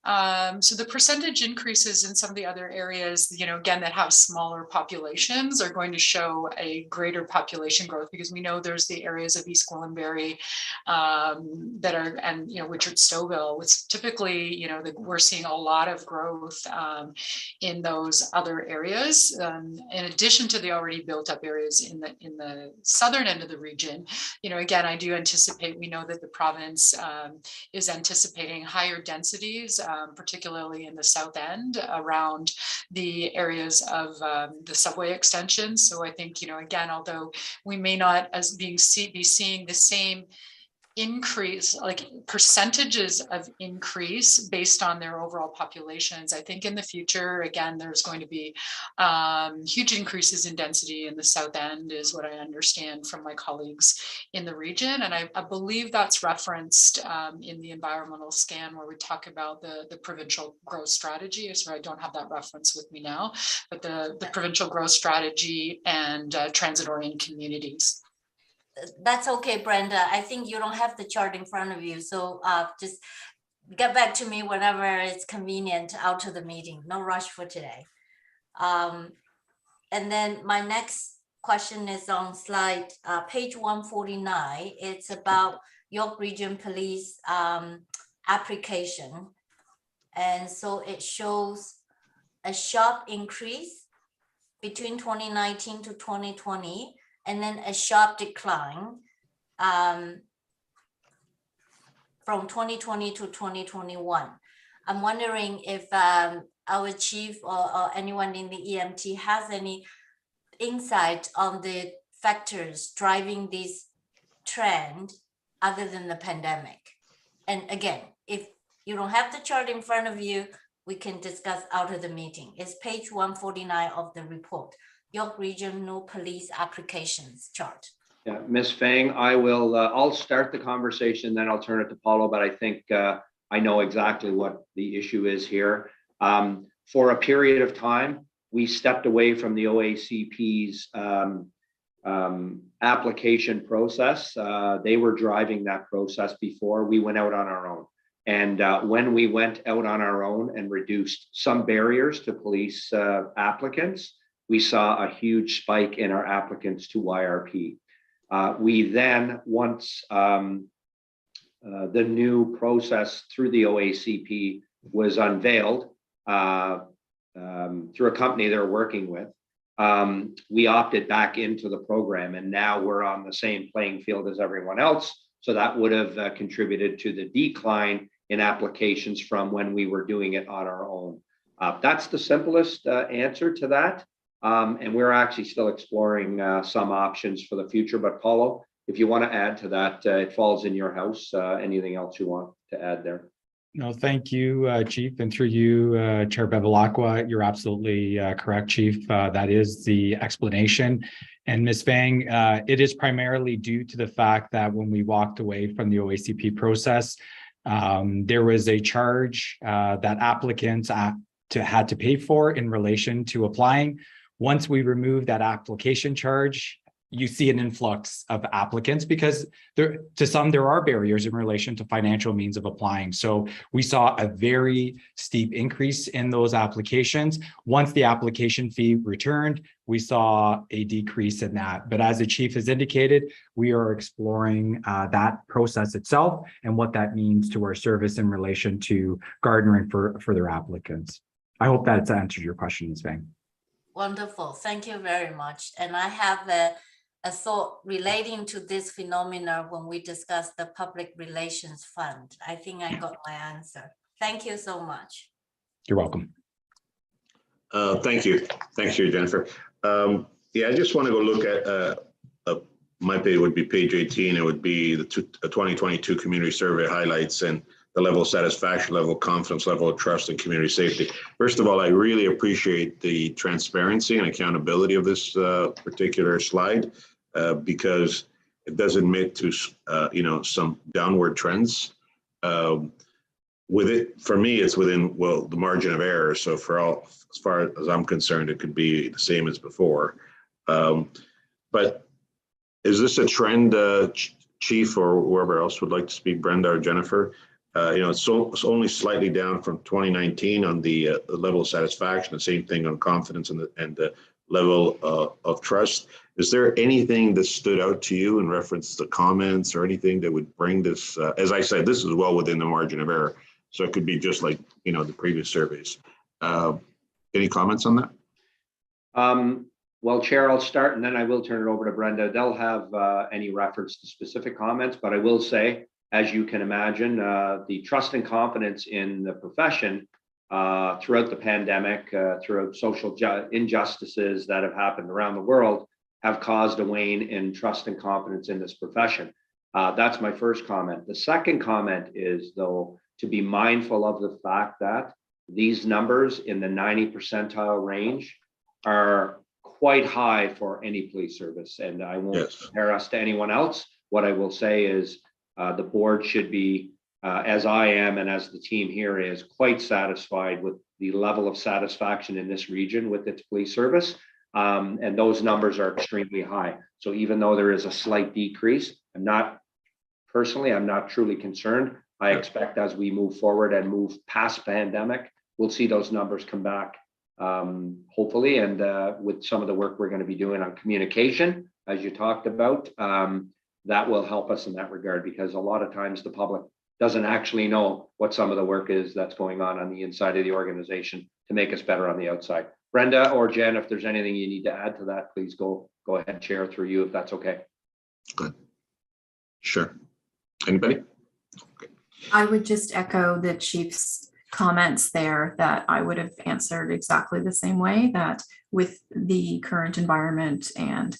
So the percentage increases in some of the other areas, again, that have smaller populations are going to show a greater population growth, because we know there's the areas of East Gwillimbury that are, and, Richard Stouffville, which typically, we're seeing a lot of growth in those other areas, in addition to the already built up areas in the southern end of the region. Again, I do anticipate, we know that the province is anticipating higher densities, particularly in the south end around the areas of the subway extensions. So I think, again, although we may not be seeing the same increase, like percentages of increase based on their overall populations, I think in the future, again, there's going to be huge increases in density in the south end, is what I understand from my colleagues in the region. And I believe that's referenced in the environmental scan where we talk about the provincial growth strategy. So I don't have that reference with me now, but the provincial growth strategy and transit-oriented communities. That's okay, Brenda. I think you don't have the chart in front of you. So just get back to me whenever it's convenient out of the meeting. No rush for today. And then my next question is on slide page 149. It's about York Region Police application. And so it shows a sharp increase between 2019 to 2020. And then a sharp decline from 2020 to 2021. I'm wondering if our chief or anyone in the EMT has any insight on the factors driving this trend other than the pandemic. And again, if you don't have the chart in front of you, we can discuss out of the meeting. It's page 149 of the report. York Regional Police applications chart. Yeah, Ms. Fang, I'll start the conversation, then I'll turn it to Paulo, but I think I know exactly what the issue is here. For a period of time, we stepped away from the OACP's application process. They were driving that process before we went out on our own. And when we went out on our own and reduced some barriers to police applicants, we saw a huge spike in our applicants to YRP. We then, once the new process through the OACP was unveiled through a company they're working with, we opted back into the program, and now we're on the same playing field as everyone else. So that would have contributed to the decline in applications from when we were doing it on our own. That's the simplest answer to that. And we're actually still exploring some options for the future. But Paulo, if you want to add to that, it falls in your house. Anything else you want to add there? No, thank you, Chief. And through you, Chair Bevilacqua, you're absolutely correct, Chief. That is the explanation. And Ms. Fang, it is primarily due to the fact that when we walked away from the OACP process, there was a charge that applicants had to pay for in relation to applying. Once we remove that application charge, you see an influx of applicants because to some there are barriers in relation to financial means of applying. So we saw a very steep increase in those applications. Once the application fee returned, we saw a decrease in that. But as the chief has indicated, we are exploring that process itself and what that means to our service in relation to garnering for further applicants. I hope that's answered your question, Ms. Vang. Wonderful. Thank you very much. And I have a thought relating to this phenomena when we discussed the public relations fund. I think I got my answer. Thank you so much. You're welcome. Thank you. Thanks you, Jennifer. Yeah, I just want to go look at my page would be page 18. It would be the 2022 community survey highlights and the level of satisfaction, level of confidence, level of trust and community safety. First of all, I really appreciate the transparency and accountability of this particular slide because it does admit to some downward trends. With it, for me, it's within the margin of error. So as far as I'm concerned, it could be the same as before. But is this a trend, Chief, or whoever else would like to speak, Brenda or Jennifer? It's only slightly down from 2019 on the level of satisfaction, the same thing on confidence and the level of trust. Is there anything that stood out to you in reference to comments or anything that would bring this? As I said, this is well within the margin of error. So it could be just like, the previous surveys. Any comments on that? Well, Chair, I'll start and then I will turn it over to Brenda. They'll have any reference to specific comments, but I will say, as you can imagine, the trust and confidence in the profession throughout the pandemic, throughout social injustices that have happened around the world have caused a wane in trust and confidence in this profession. That's my first comment. The second comment is, though, to be mindful of the fact that these numbers in the 90 percentile range are quite high for any police service. And I won't compare us to anyone else. What I will say is the board should be, as I am and as the team here is, quite satisfied with the level of satisfaction in this region with its police service. And those numbers are extremely high. So even though there is a slight decrease, I'm not truly concerned. I expect as we move forward and move past pandemic, we'll see those numbers come back, hopefully. And with some of the work we're going to be doing on communication, as you talked about, that will help us in that regard, because a lot of times the public doesn't actually know what some of the work is that's going on the inside of the organization to make us better on the outside. Brenda or Jen, if there's anything you need to add to that, please go ahead, Chair, through you, if that's okay. Good. Sure. Anybody? Okay. I would just echo the chief's comments there, that I would have answered exactly the same way, that with the current environment and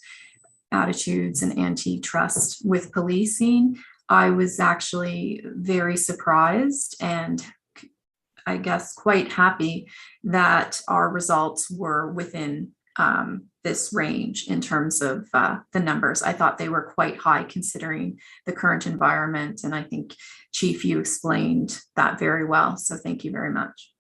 attitudes and antitrust with policing, I was actually very surprised and I guess quite happy that our results were within this range in terms of the numbers. I thought they were quite high considering the current environment. And I think, Chief, you explained that very well. So thank you very much.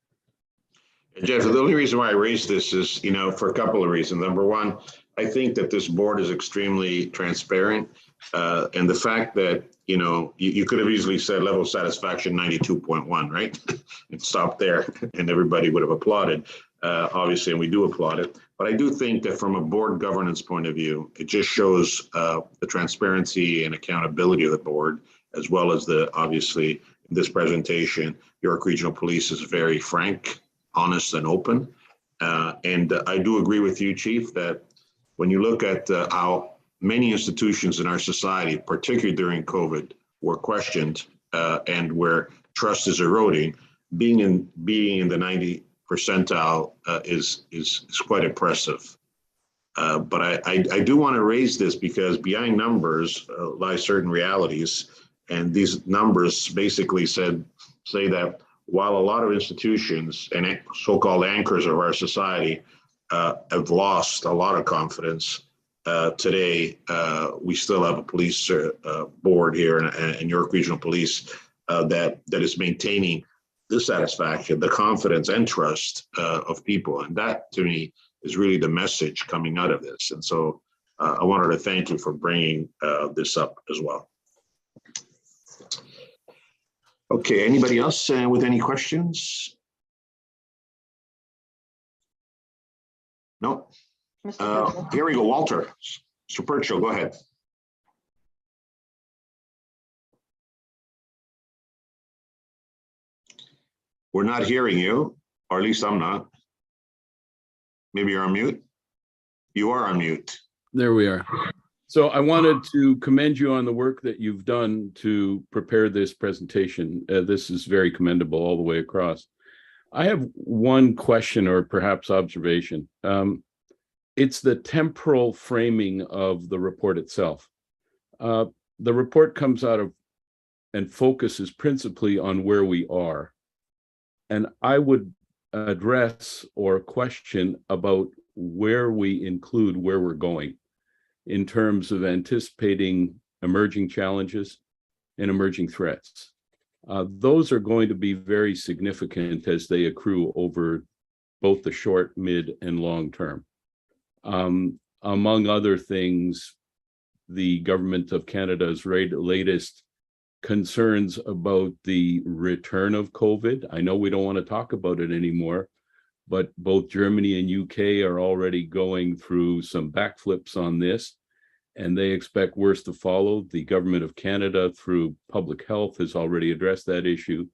Jeff, the only reason why I raised this is, for a couple of reasons. Number one, I think that this board is extremely transparent. And the fact that, you could have easily said level of satisfaction 92.1, right? And stopped there and everybody would have applauded, obviously, and we do applaud it. But I do think that from a board governance point of view, it just shows the transparency and accountability of the board, as well as obviously, in this presentation, York Regional Police is very frank, honest, and open. And I do agree with you, Chief, that when you look at how many institutions in our society, particularly during COVID, were questioned and where trust is eroding, being in the 90 percentile is quite impressive. But I do want to raise this because behind numbers lie certain realities, and these numbers basically say that while a lot of institutions and so-called anchors of our society have lost a lot of confidence, today we still have a police board here in York Regional Police that is maintaining the satisfaction, the confidence and trust of people. And that to me is really the message coming out of this. And so I wanted to thank you for bringing this up as well. Okay, anybody else with any questions? No. Here we go, Walter. Mr. Purchell, go ahead. We're not hearing you, or at least I'm not. Maybe you're on mute. You are on mute. There we are. So I wanted to commend you on the work that you've done to prepare this presentation. This is very commendable all the way across. I have one question or perhaps observation. It's the temporal framing of the report itself. The report comes out of and focuses principally on where we are. And I would address or question about where we include where we're going in terms of anticipating emerging challenges and emerging threats. Those are going to be very significant as they accrue over both the short, mid, and long term. Among other things, the Government of Canada's latest concerns about the return of COVID. I know we don't want to talk about it anymore, but both Germany and UK are already going through some backflips on this, and they expect worse to follow. The Government of Canada, through public health, has already addressed that issue.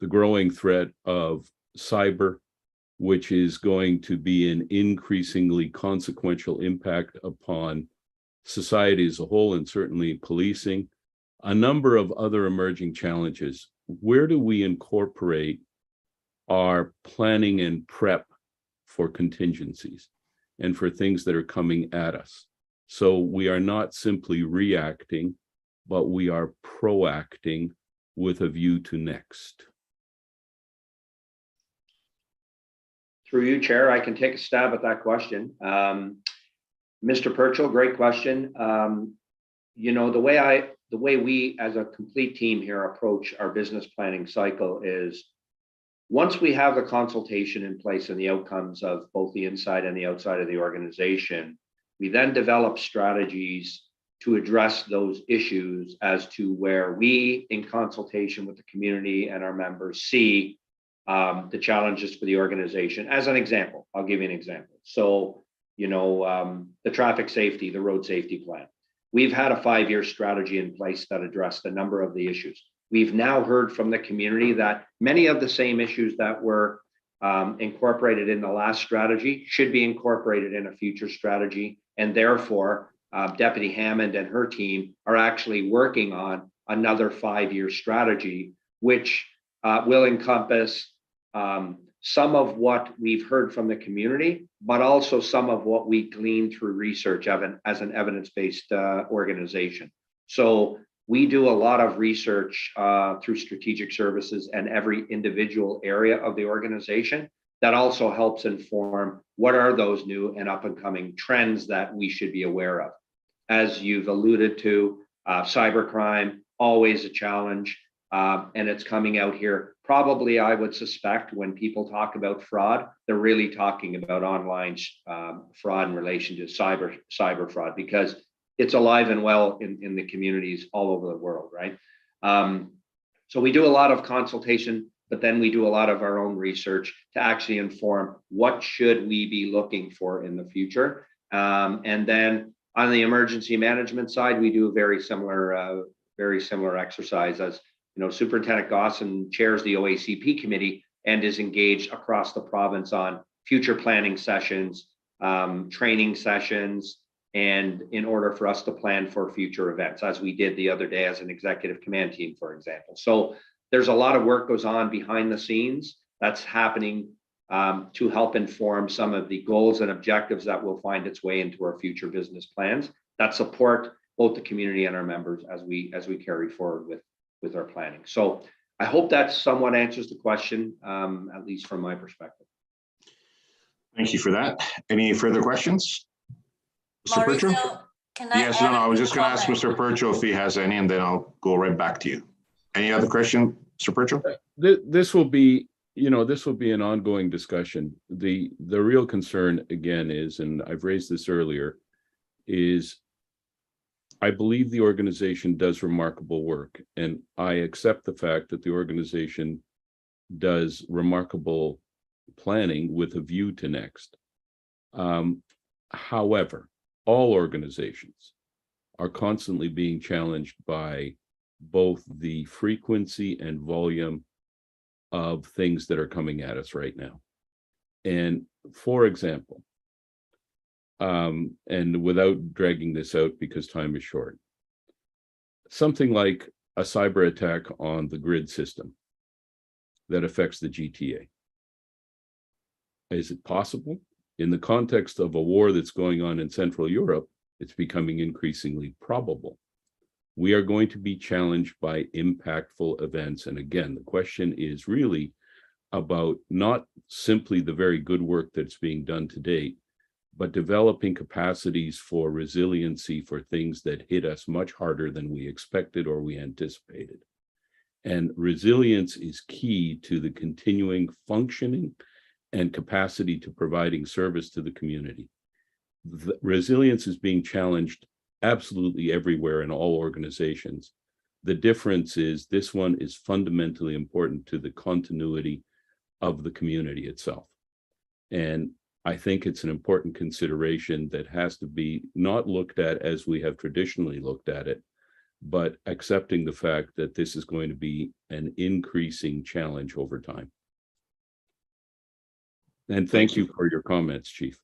The growing threat of cyber, which is going to be an increasingly consequential impact upon society as a whole, and certainly policing. A number of other emerging challenges. Where do we incorporate our planning and prep for contingencies and for things that are coming at us? So we are not simply reacting, but we are proacting with a view to next. Through you, Chair, I can take a stab at that question. Mr. Purchell, great question. You know, the way we as a complete team here approach our business planning cycle is, once we have the consultation in place and the outcomes of both the inside and the outside of the organization, we then develop strategies to address those issues as to where we, in consultation with the community and our members, see the challenges for the organization. As an example, I'll give you an example. So, you know, the traffic safety, the road safety plan. We've had a 5-year strategy in place that addressed a number of the issues. We've now heard from the community that many of the same issues that were incorporated in the last strategy should be incorporated in a future strategy. And therefore, Deputy Hammond and her team are actually working on another 5-year strategy, which will encompass some of what we've heard from the community, but also some of what we gleaned through research as an evidence-based organization. So we do a lot of research through strategic services and every individual area of the organization. That also helps inform what are those new and up and coming trends that we should be aware of. As you've alluded to, cybercrime, always a challenge, and it's coming out here. Probably, I would suspect, when people talk about fraud, they're really talking about online fraud in relation to cyber fraud, because it's alive and well in the communities all over the world, right? So we do a lot of consultation, but then we do a lot of our own research to actually inform what should we be looking for in the future. And then on the emergency management side, we do a very similar exercise. As you know, Superintendent Gosson chairs the OACP committee and is engaged across the province on future planning sessions, training sessions, and in order for us to plan for future events, as we did the other day as an executive command team, for example. So there's a lot of work goes on behind the scenes that's happening to help inform some of the goals and objectives that will find its way into our future business plans that support both the community and our members as we carry forward with our planning. So I hope that somewhat answers the question, at least from my perspective. Thank you for that. Any further questions? Mr. Purchell? Yes, no, I was just going to ask Mr. Purchell if he has any, and then I'll go right back to you. Any other question, Mr. Purchell? This will be you know, this will be an ongoing discussion. The real concern again is, and I've raised this earlier, is I believe the organization does remarkable work, and I accept the fact that the organization does remarkable planning with a view to next. However, all organizations are constantly being challenged by both the frequency and volume of things that are coming at us right now. And for example, and without dragging this out because time is short, something like a cyber attack on the grid system that affects the GTA. Is it possible? In the context of a war that's going on in Central Europe, it's becoming increasingly probable. We are going to be challenged by impactful events. And again, the question is really about not simply the very good work that's being done to date, but developing capacities for resiliency for things that hit us much harder than we expected or we anticipated. And resilience is key to the continuing functioning and capacity to providing service to the community. The resilience is being challenged absolutely everywhere in all organizations. The difference is this one is fundamentally important to the continuity of the community itself. And I think it's an important consideration that has to be not looked at as we have traditionally looked at it, but accepting the fact that this is going to be an increasing challenge over time. And thank you for your comments, Chief.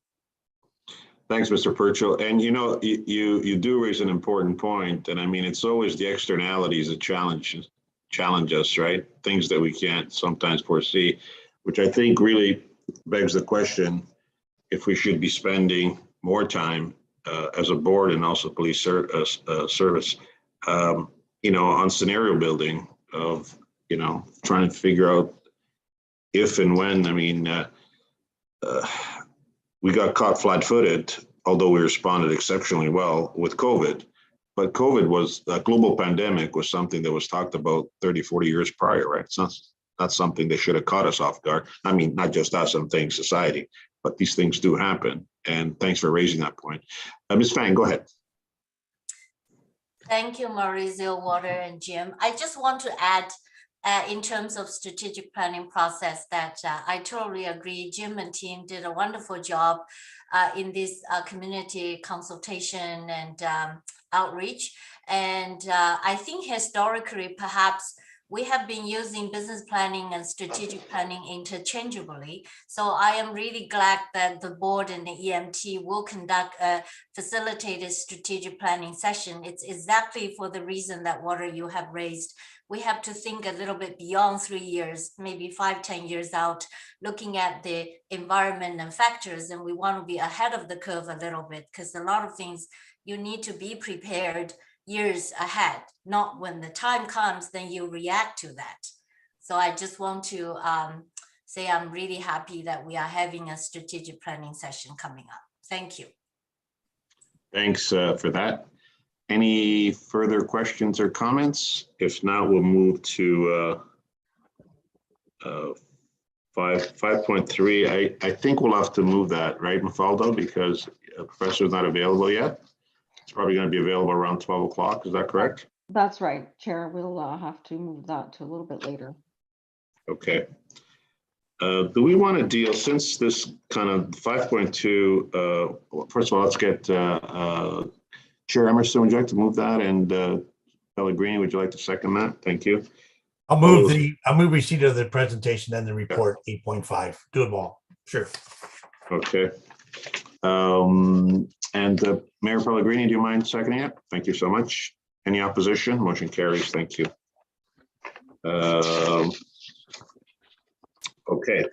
Thanks, Mr. Purchell. And you know, you do raise an important point. And I mean, it's always the externalities that challenge us, right? Things that we can't sometimes foresee, which I think really begs the question if we should be spending more time as a board and also police service, you know, on scenario building of, you know, trying to figure out if and when. I mean, we got caught flat-footed, although we responded exceptionally well with COVID. But COVID was a global pandemic, was something that was talked about 30, 40 years prior, right? It's not something that should have caught us off guard. I mean, not just us, I'm saying society, but these things do happen. And thanks for raising that point. Ms. Fang, go ahead. Thank you, Maurizio, Walter, and Jim. I just want to add, in terms of strategic planning process, that I totally agree. Jim and team did a wonderful job in this community consultation and outreach. And I think historically, perhaps we have been using business planning and strategic planning interchangeably. So I am really glad that the board and the EMT will conduct a facilitated strategic planning session. It's exactly for the reason that Walter, you have raised. We have to think a little bit beyond 3 years, maybe 5, 10 years out, looking at the environment and factors. And we want to be ahead of the curve a little bit, because a lot of things you need to be prepared years ahead, not when the time comes, then you react to that. So I just want to say I'm really happy that we are having a strategic planning session coming up. Thank you. Thanks for that. Any further questions or comments? If not, we'll move to 5.3. I think we'll have to move that, right, Mafaldo, because the professor's not available yet. It's probably going to be available around 12 o'clock. Is that correct? That's right, Chair. We'll have to move that to a little bit later. Okay. Do we want to deal, since this kind of 5.2, first of all, let's get Chair Emerson, would you like to move that? And Pellegrini, would you like to second that? Thank you. I'll move receipt of the presentation and the report 8.5. Do them all. Sure. Okay. And Mayor Pellegrini, do you mind seconding it? Thank you so much. Any opposition? Motion carries. Thank you. Okay.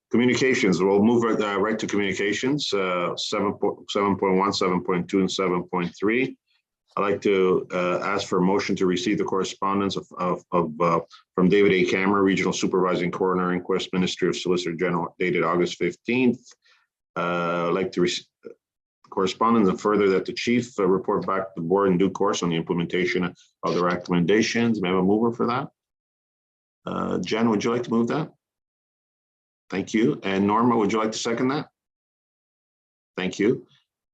Communications, we'll move right to communications, 7.1, 7.2, and 7.3. I'd like to ask for a motion to receive the correspondence from David A. Cameron, Regional Supervising Coroner, Inquest, Ministry of Solicitor General, dated August 15th. I'd like to receive correspondence and further that the chief report back to the board in due course on the implementation of the recommendations. May I have a mover for that? Jen, would you like to move that? Thank you. And Norma, would you like to second that? Thank you.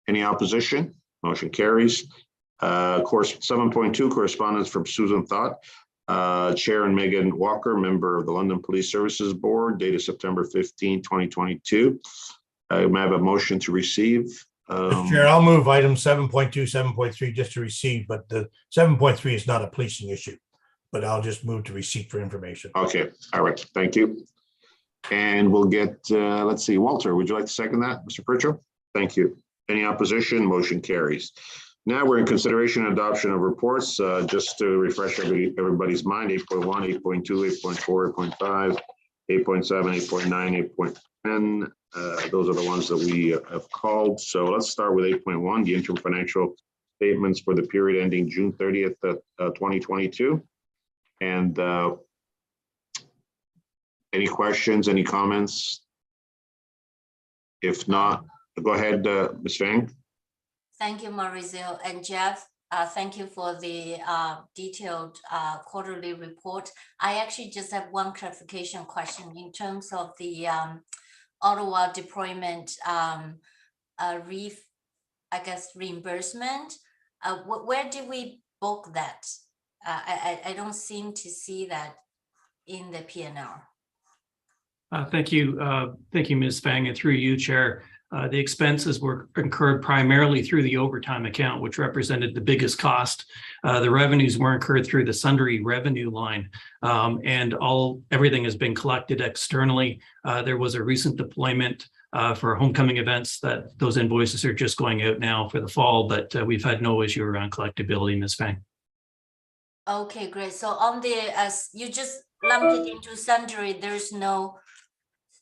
Any opposition? Motion carries. Course 7.2, correspondence from Susan Thought, Chair, and Megan Walker, member of the London Police Services Board, dated September 15, 2022. I may have a motion to receive. Mr. Chair, I'll move item 7.2, 7.3 just to receive, but the 7.3 is not a policing issue, but I'll just move to receipt for information. Okay, all right, thank you. And we'll get, let's see, Walter, would you like to second that, Mr. Pritchard? Thank you. Any opposition? Motion carries. Now we're in consideration and adoption of reports. Just to refresh everybody's mind, 8.1, 8.2, 8.4, 8.5, 8.7, 8.9, 8.10. Those are the ones that we have called. So let's start with 8.1, the interim financial statements for the period ending June 30th, 2022. And any questions, any comments? If not, go ahead, Ms. Fang. Thank you, Mauricio and Jeff. Thank you for the detailed quarterly report. I actually just have one clarification question in terms of the Ottawa deployment reimbursement. Where did we book that? I don't seem to see that in the P&L. Thank you, Ms. Fang, and through you, Chair. The expenses were incurred primarily through the overtime account, which represented the biggest cost. The revenues were incurred through the sundry revenue line, and everything has been collected externally. There was a recent deployment for homecoming events that those invoices are just going out now for the fall, but we've had no issue around collectability, Ms. Fang. Okay, great. So on the, as you just lumped it into sundry, there's no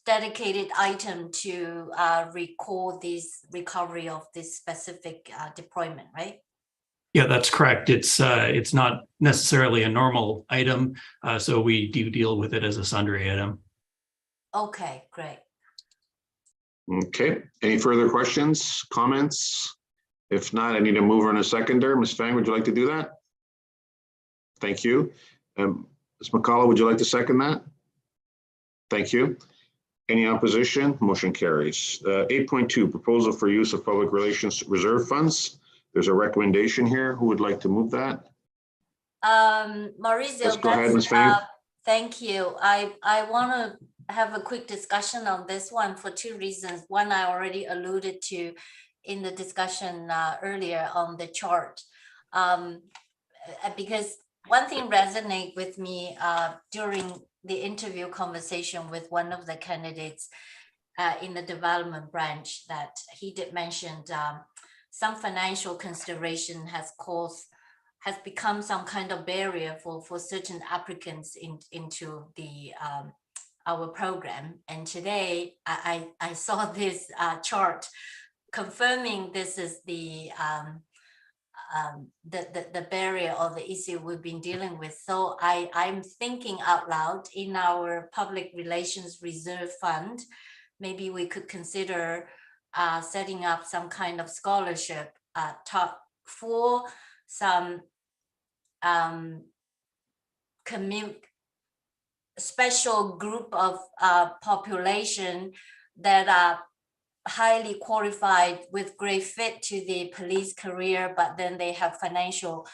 dedicated item to record this recovery of this specific deployment, right? Yeah, that's correct. It's not necessarily a normal item, so we do deal with it as a sundry item. Okay, great. Okay, any further questions, comments? If not, I need a mover and a seconder. Ms. Fang, would you like to do that? Thank you. Ms. McCullough, would you like to second that? Thank you. Any opposition? Motion carries. 8.2, proposal for use of public relations reserve funds. There's a recommendation here. Who would like to move that? Mauricio, Let's go ahead, Ms. Fang. Thank you. I want to have a quick discussion on this one for two reasons. One, I already alluded to in the discussion earlier on the chart. Because one thing resonated with me during the interview conversation with one of the candidates in the development branch, that he did mention some financial consideration has become some kind of barrier for certain applicants into the our program. And today I saw this chart confirming this is the barrier or the issue we've been dealing with. So I'm thinking out loud, in our public relations reserve fund, maybe we could consider setting up some kind of scholarship for some special group of population that are highly qualified with great fit to the police career, but then they have financial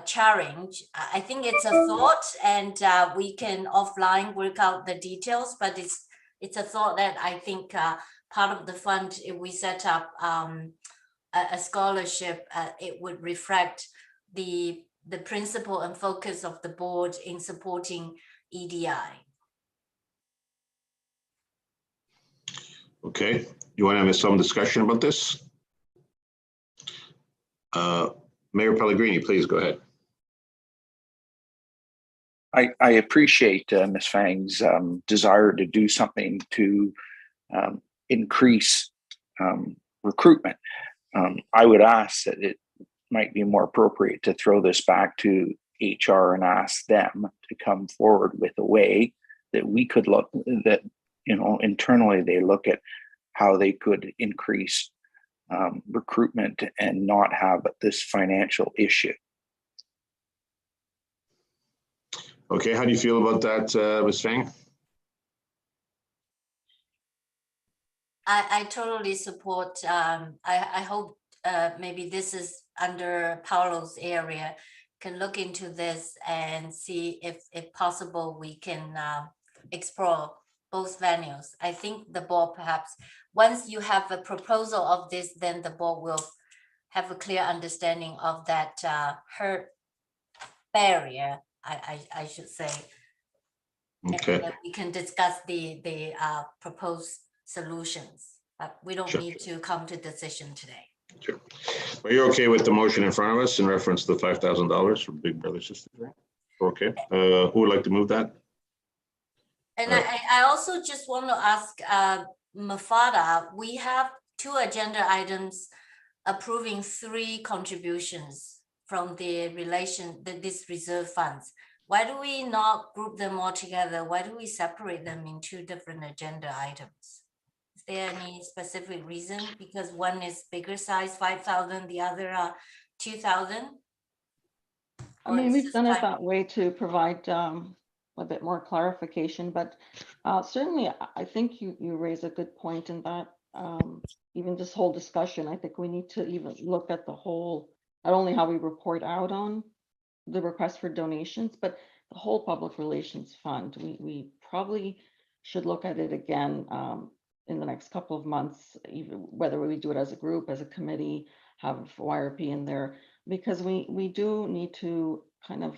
challenge. I think it's a thought, and we can offline work out the details, but it's a thought that I think part of the fund, if we set up a scholarship, it would reflect the principle and focus of the board in supporting EDI. Okay, you want to have some discussion about this? Mayor Pellegrini, please go ahead. I appreciate Ms. Fang's desire to do something to increase recruitment. I would ask that it might be more appropriate to throw this back to HR and ask them to come forward with a way that we could look, that, you know, internally they look at how they could increase recruitment and not have this financial issue. Okay, how do you feel about that, Ms. Fang? I totally support, I hope maybe this is under Paulo's area, can look into this and see if possible, we can explore both venues. I think the board perhaps, once you have a proposal of this, then the board will have a clear understanding of that hurt barrier, I should say. Okay. And then we can discuss the proposed solutions, but we don't Sure. need to come to decision today. Sure. Are you okay with the motion in front of us in reference to the $5,000 for Big Brother Sister Act? Okay, who would like to move that? And I also just want to ask Mafada, we have 2 agenda items approving 3 contributions from the this reserve funds. Why do we not group them all together? Why do we separate them in 2 different agenda items? Is there any specific reason? Because one is bigger size, 5,000, the other 2,000? I mean, we've done it that way to provide a bit more clarification, but certainly I think you raise a good point in that even this whole discussion, I think we need to even look at the whole, not only how we report out on the request for donations, but the whole public relations fund. We probably should look at it again in the next couple of months, even whether we do it as a group, as a committee, have YRP in there, because we do need to kind of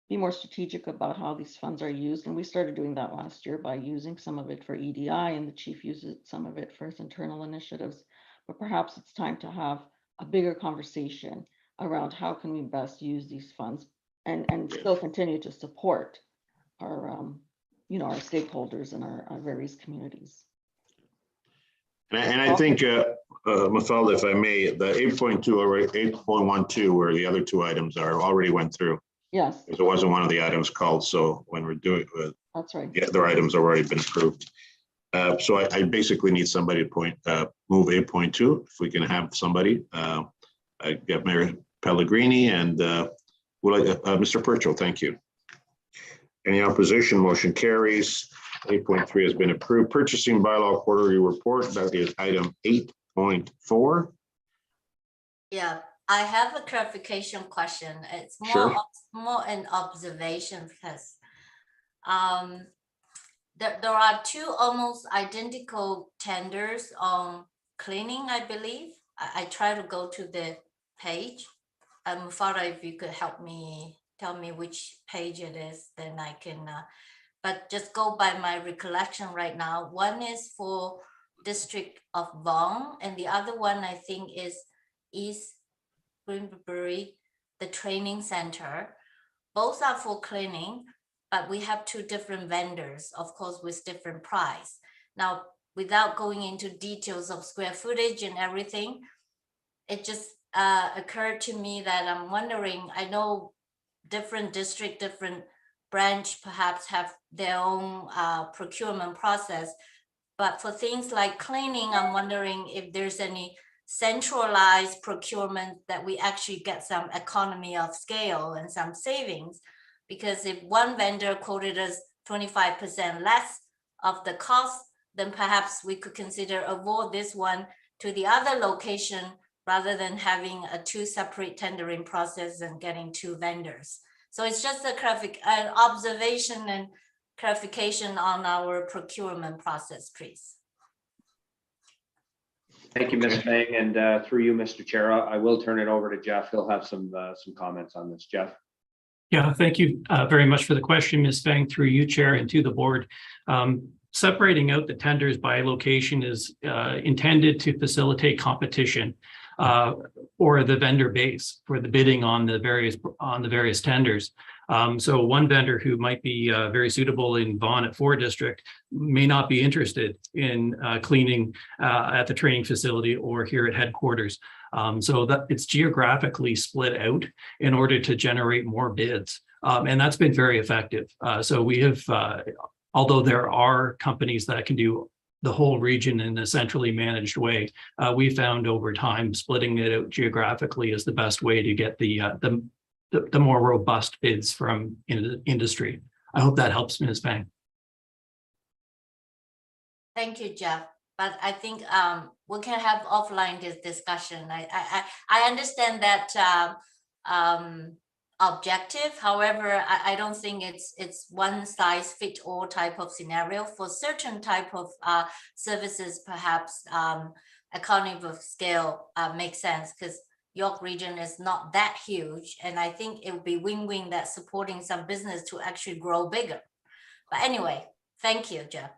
be more strategic about how these funds are used. And we started doing that last year by using some of it for EDI, and the chief uses some of it for his internal initiatives. But perhaps it's time to have a bigger conversation around how can we best use these funds and still continue to support our our stakeholders in our various communities. And I think, Mafalda, if I may, the 8.2 or 8.12, where the other 2 items are, already went through. Yes. Because it wasn't one of the items called, so when we're doing, That's right. the other items have already been approved. So I basically need somebody to move 8.2, if we can have somebody. I got Mayor Pellegrini and Mr. Purchell, thank you. Any opposition? Motion carries. 8.3 has been approved. Purchasing bylaw quarterly report, that is item 8.4. Yeah, I have a clarification question. It's Sure. more an observation because there are 2 almost identical tenders on cleaning, I believe. I try to go to the page. Farah, if you could help me, tell me which page it is, then I can, but just go by my recollection right now. One is for District of Vaughan, and the other one I think is East Greenbury, the training center. Both are for cleaning, but we have 2 different vendors, of course, with different price. Now, without going into details of square footage and everything, it just occurred to me that I'm wondering, I know different district, different branch perhaps have their own procurement process, but for things like cleaning, I'm wondering if there's any centralized procurement that we actually get some economy of scale and some savings. Because if one vendor quoted us 25% less of the cost, then perhaps we could consider award this one to the other location rather than having a 2 separate tendering process and getting 2 vendors. So it's just an observation and clarification on our procurement process, please. Thank you, Ms. Fang, and through you, Mr. Chair, I will turn it over to Jeff. He'll have some comments on this. Jeff. Yeah, thank you very much for the question, Ms. Fang, through you, Chair, and to the board. Separating out the tenders by location is intended to facilitate competition or the vendor base for the bidding on the various tenders. So one vendor who might be very suitable in Vaughan at 4 District may not be interested in cleaning at the training facility or here at headquarters. So that it's geographically split out in order to generate more bids. And that's been very effective. So we have, although there are companies that can do the whole region in a centrally managed way, we found over time splitting it out geographically is the best way to get the the more robust bids from industry. I hope that helps, Ms. Fang. Thank you, Jeff. But I think we can have offline this discussion. I understand that objective. However, I don't think it's one size fit all type of scenario. For certain type of services, perhaps economy of scale makes sense, because York region is not that huge, and I think it would be win-win that supporting some business to actually grow bigger. But anyway, thank you, Jeff.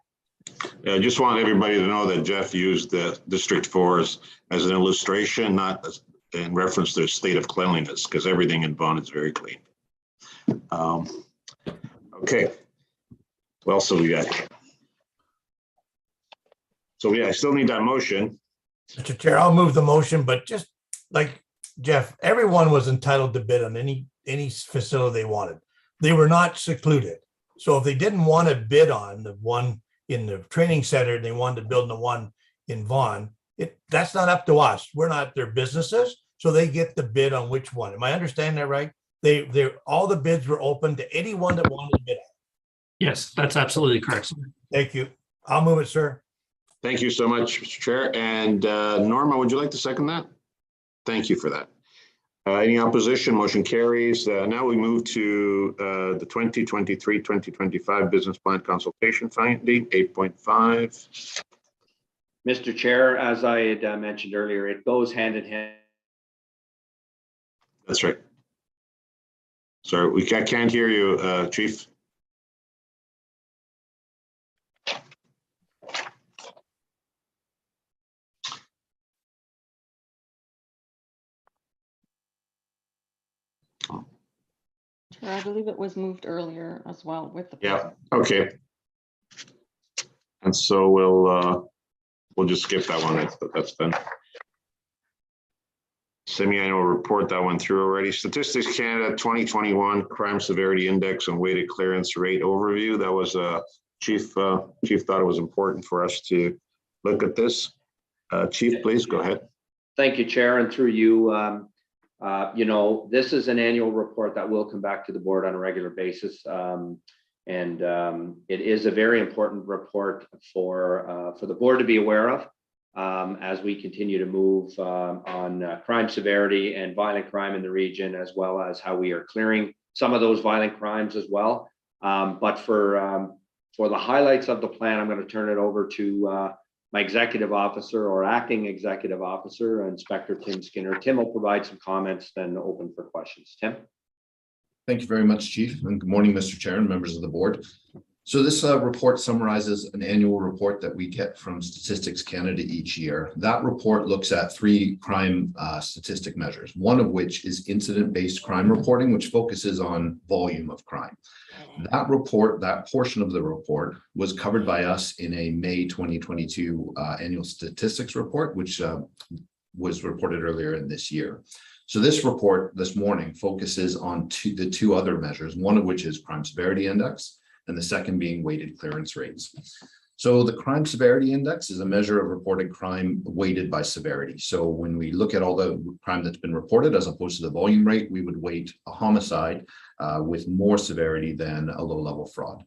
Yeah, I just want everybody to know that Jeff used the District 4 as an illustration, not in reference to the state of cleanliness, because everything in Vaughan is very clean. Okay. What else have we got? So yeah, I still need that motion. Mr. Chair, I'll move the motion, but just like Jeff, everyone was entitled to bid on any facility they wanted. They were not secluded. So if they didn't want to bid on the one in the training center, and they wanted to build the one in Vaughan, that's not up to us. We're not their businesses, so they get the bid on which one. Am I understanding that right? They all the bids were open to anyone that wanted to bid on. Yes, that's absolutely correct, sir. Thank you. I'll move it, sir. Thank you so much, Mr. Chair. And Norma, would you like to second that? Thank you for that. Any opposition? Motion carries. Now we move to the 2023-2025 business plan consultation finding 8.5. Mr. Chair, as I had mentioned earlier, it goes hand in hand. That's right. Sorry, I can't hear you, Chief. I believe it was moved earlier as well with the. Yeah, okay. And so we'll just skip that one. That's done. Semi-annual report, that went through already. Statistics Canada 2021 Crime Severity Index and Weighted Clearance Rate Overview. That was Chief thought it was important for us to look at this. Chief, please go ahead. Thank you, Chair, and through you. You know, this is an annual report that will come back to the board on a regular basis. It is a very important report for the board to be aware of as we continue to move on crime severity and violent crime in the region, as well as how we are clearing some of those violent crimes as well. But for the highlights of the plan, I'm going to turn it over to my executive officer or acting executive officer, Inspector Tim Skinner. Tim will provide some comments, then open for questions. Tim. Thank you very much, Chief, and good morning, Mr. Chair and members of the board. So this report summarizes an annual report that we get from Statistics Canada each year. That report looks at 3 crime statistic measures, one of which is incident-based crime reporting, which focuses on volume of crime. That report, that portion of the report, was covered by us in a May 2022 annual statistics report, which was reported earlier in this year. So this report this morning focuses on the two other measures, one of which is crime severity index, and the second being weighted clearance rates. So the crime severity index is a measure of reported crime weighted by severity. So when we look at all the crime that's been reported, as opposed to the volume rate, we would weight a homicide with more severity than a low-level fraud.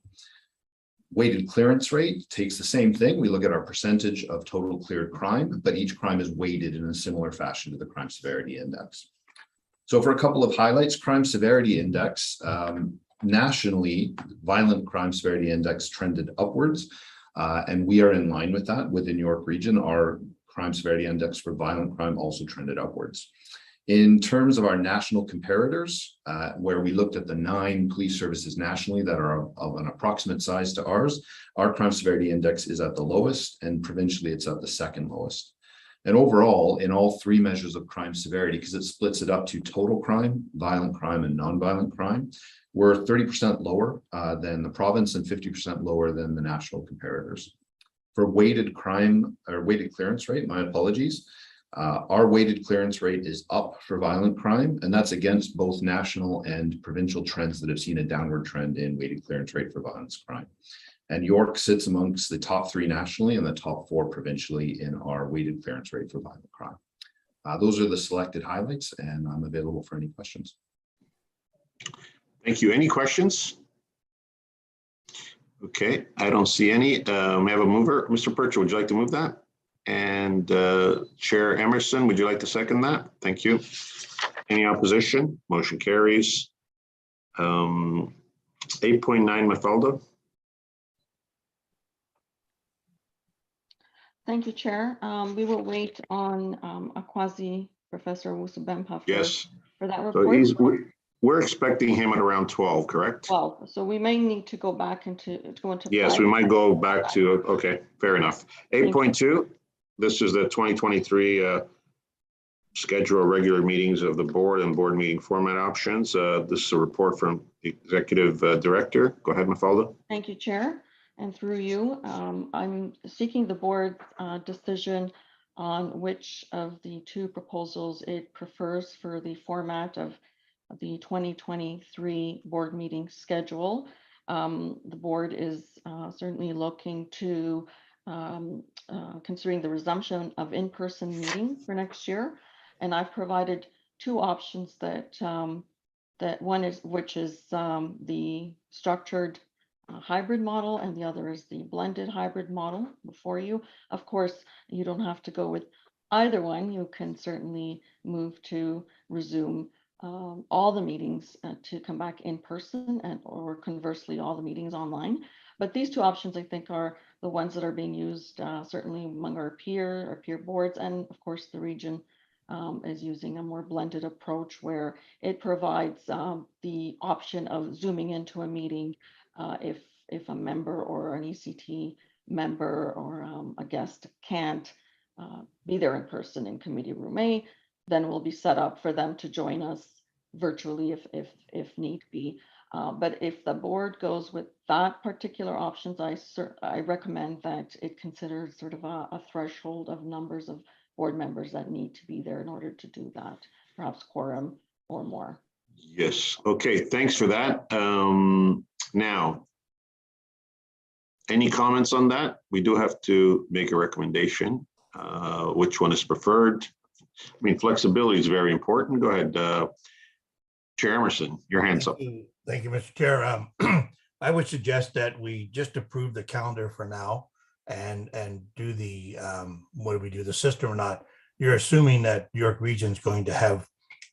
Weighted clearance rate takes the same thing. We look at our percentage of total cleared crime, but each crime is weighted in a similar fashion to the crime severity index. So for a couple of highlights, crime severity index, nationally, violent crime severity index trended upwards, and we are in line with that. Within York Region, our crime severity index for violent crime also trended upwards. In terms of our national comparators, where we looked at the 9 police services nationally that are of an approximate size to ours, our crime severity index is at the lowest, and provincially it's at the second lowest. And overall, in all 3 measures of crime severity, because it splits it up to total crime, violent crime, and non-violent crime, we're 30% lower than the province and 50% lower than the national comparators. For weighted crime or weighted clearance rate, my apologies, our weighted clearance rate is up for violent crime, and that's against both national and provincial trends that have seen a downward trend in weighted clearance rate for violent crime. And York sits amongst the top 3 nationally and the top 4 provincially in our weighted clearance rate for violent crime. Those are the selected highlights, and I'm available for any questions. Thank you. Any questions? Okay, I don't see any. We have a mover. Mr. Purchase, would you like to move that? And Chair Emerson, would you like to second that? Thank you. Any opposition? Motion carries. 8.9 Mafalda. Thank you, Chair. We will wait on Akwazi, Professor Owusu-Bempah Yes. for that So report. we're expecting him at around 12, correct? 12. So we may need to go back go into. Yes, we might go back to, okay, fair enough. 8.2, this is the 2023 schedule of regular meetings of the board and board meeting format options. This is a report from the Executive Director. Go ahead, Mafalda. Thank you, Chair. And through you, I'm seeking the board decision on which of the two proposals it prefers for the format of the 2023 board meeting schedule. The board is certainly looking to considering the resumption of in-person meetings for next year. And I've provided two options that one is the structured hybrid model, and the other is the blended hybrid model before you. Of course, you don't have to go with either one. You can certainly move to resume all the meetings to come back in person, and or conversely, all the meetings online. But these two options, I think, are the ones that are being used certainly among our peer boards, and of course, the region is using a more blended approach where it provides the option of zooming into a meeting if a member or an ECT member or a guest can't be there in person in committee room A, then we'll be set up for them to join us virtually if need be. But if the board goes with that particular options, I recommend that it considers sort of a threshold of numbers of board members that need to be there in order to do that, perhaps quorum or more. Yes. Okay. Thanks for that. Now, any comments on that? We do have to make a recommendation. Which one is preferred? I mean, flexibility is very important. Go ahead, Chair Emerson, your hand's up. Thank you, Mr. Chair. I would suggest that we just approve the calendar for now and do the, what do we do, the system or not? You're assuming that York Region is going to have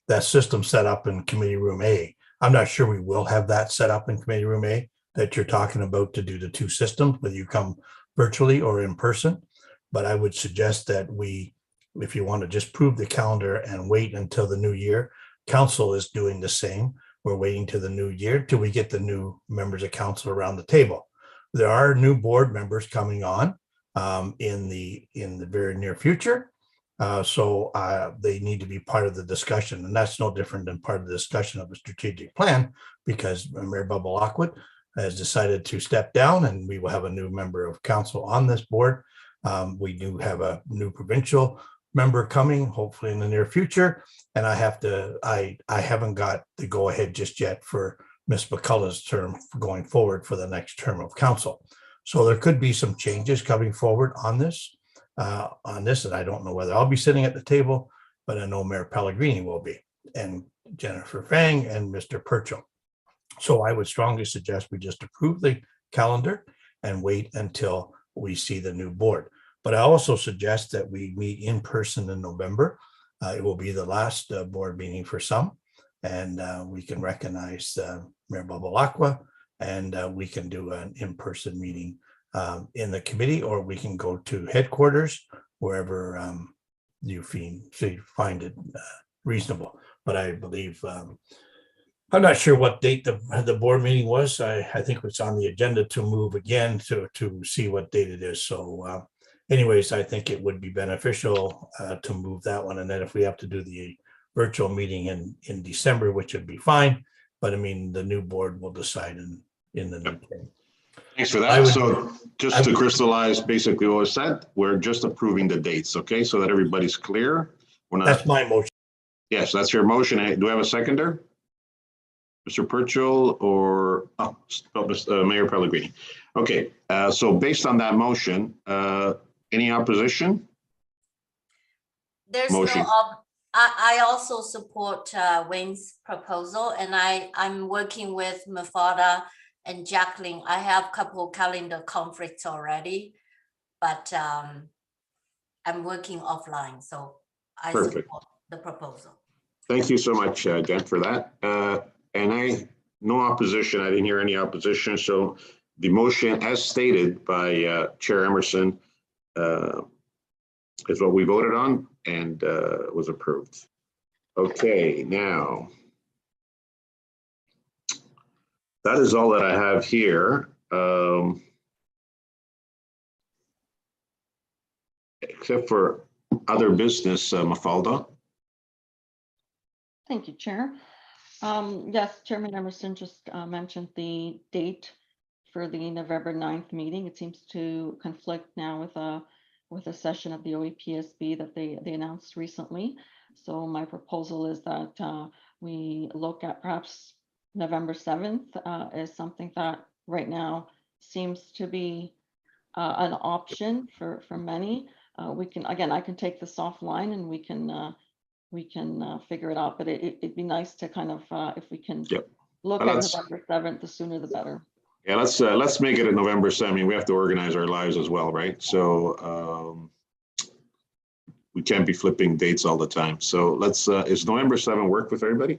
that system set up in committee room A. I'm not sure we will have that set up in committee room A that you're talking about to do the two systems, whether you come virtually or in person. But I would suggest that we, if you want to just prove the calendar and wait until the new year, council is doing the same. We're waiting to the new year till we get the new members of council around the table. There are new board members coming on in the very near future. So they need to be part of the discussion, and that's no different than part of the discussion of a strategic plan, because Mayor Bubba Lockwood has decided to step down, and we will have a new member of council on this board. We do have a new provincial member coming, hopefully in the near future, and I haven't got the go ahead just yet for Ms. McCullough's term going forward for the next term of council. So there could be some changes coming forward on this. And I don't know whether I'll be sitting at the table, but I know Mayor Pellegrini will be, and Jennifer Fang and Mr. Purchase. So I would strongly suggest we just approve the calendar and wait until we see the new board. But I also suggest that we meet in person in November. It will be the last board meeting for some, and we can recognize Mayor Babalakwa, and we can do an in-person meeting in the committee, or we can go to headquarters, wherever you find it reasonable. But I believe, I'm not sure what date the board meeting was. I think it's on the agenda to move again to see what date it is. So anyways, I think it would be beneficial to move that one. And then if we have to do the virtual meeting in December, which would be fine. But I mean, the new board will decide in the new term. Thanks for that. So just to crystallize basically what was said, we're just approving the dates, okay? So that everybody's clear. We're not. That's my motion. Yes, that's your motion. Do we have a seconder? Mr. Purchase or Mayor Pellegrini? Okay, so based on that motion, any opposition? There's Motion. I also support Wayne's proposal, and I'm working with Mafalda and Jacqueline. I have a couple calendar conflicts already, but I'm working offline, so I Perfect. support the proposal. Thank you so much, Jen, for that. And no opposition. I didn't hear any opposition. So the motion as stated by Chair Emerson is what we voted on and was approved. Okay, now that is all that I have here. Except for other business, Mafalda. Thank you, Chair. Yes, Chairman Emerson just mentioned the date for the November 9th meeting. It seems to conflict now with a session of the OEPSB that they announced recently. So my proposal is that we look at perhaps November 7th as something that right now seems to be an option for many. We can, again, I can take this offline and we can figure it out, but it'd be nice to kind of, if we can look at November 7th, the sooner the better. Yeah, let's make it at November 7th. I mean, we have to organize our lives as well, right? So we can't be flipping dates all the time. So let's, is November 7th work with everybody?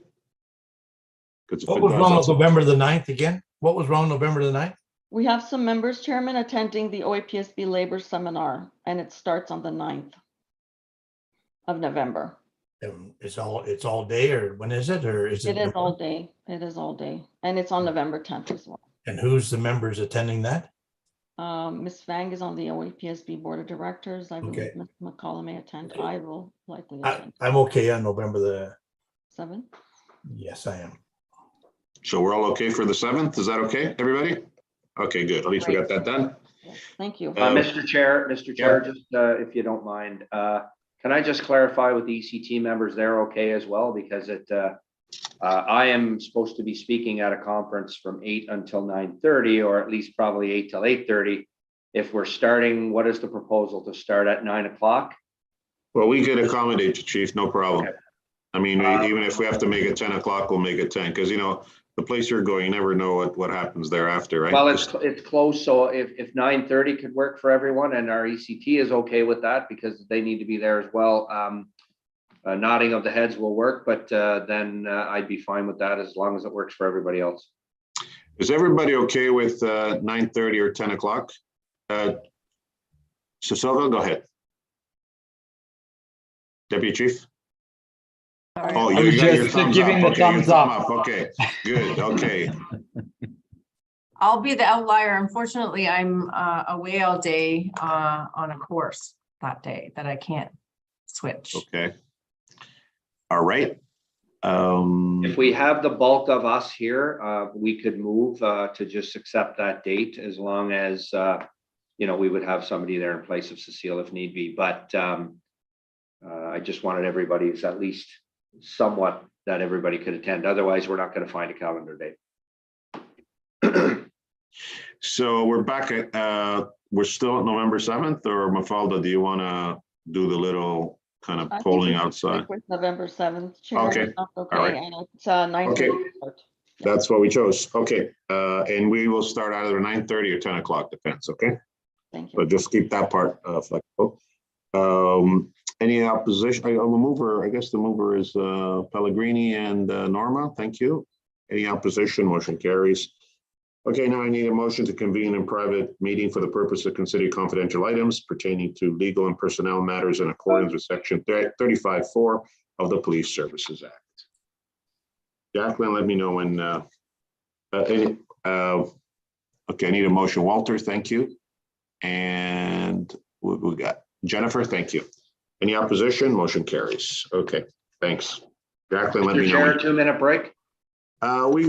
What was wrong with November the 9th again? What was wrong November the 9th? We have some members, Chairman, attending the OEPSB Labor Seminar, and it starts on the 9th of November. It's all day, or when is it? Or is it? It is all day. It is all day. And it's on November 10th as well. And who's the members attending that? Ms. Fang is on the OEPSB Board of Directors. I believe Ms. McCollum may attend. I will likely attend. I'm okay on November the 7th. Yes, I am. So we're all okay for the 7th? Is that okay, everybody? Okay, good. At least we got that done. Yes, thank you. Mr. Chair, just if you don't mind, can I just clarify with the ECT members, they're okay as well? Because I am supposed to be speaking at a conference from 8 until 9:30, or at least probably 8 till 8:30. If we're starting, what is the proposal to start at 9 o'clock? Well, we could accommodate you, Chief, no problem. Okay. I mean, even if we have to make it 10 o'clock, we'll make it 10, because, you know, the place you're going, you never know what happens thereafter, right? Well, it's close, so if 9:30 could work for everyone, and our ECT is okay with that, because they need to be there as well. Nodding of the heads will work, but then I'd be fine with that as long as it works for everybody else. Is everybody okay with 9:30 or 10 o'clock? Cecilio, go ahead. Deputy Chief? Oh, you got your thumbs giving up. the thumbs up. Okay, good. Okay. I'll be the outlier. Unfortunately, I'm away all day on a course that day that I can't switch. Okay. All right. If we have the bulk of us here, we could move to just accept that date, as long as you know, we would have somebody there in place of Cecile if need be. But I just wanted everybody to at least somewhat that everybody could attend. Otherwise, we're not going to find a calendar date. So we're back at we're still at November 7th, or Mafalda, do you want to do the little kind of polling outside? With November 7th, Chair. Okay. All right. And it's 9:30. Okay. That's what we chose. Okay. And we will start either 9:30 or 10 o'clock, depends. Okay. Thank you. But just keep that part flexible. Any opposition? The mover, I guess the mover is Pellegrini and Norma. Thank you. Any opposition? Motion carries. Okay, now I need a motion to convene in private meeting for the purpose of considering confidential items pertaining to legal and personnel matters in accordance with section 35(4) of the Police Services Act. Jacqueline, let me know when. Okay, I need a motion. Walter, thank you. And we got Jennifer, thank you. Any opposition? Motion carries. Okay, thanks. Jacqueline, let me know. Chair, 2-minute break. We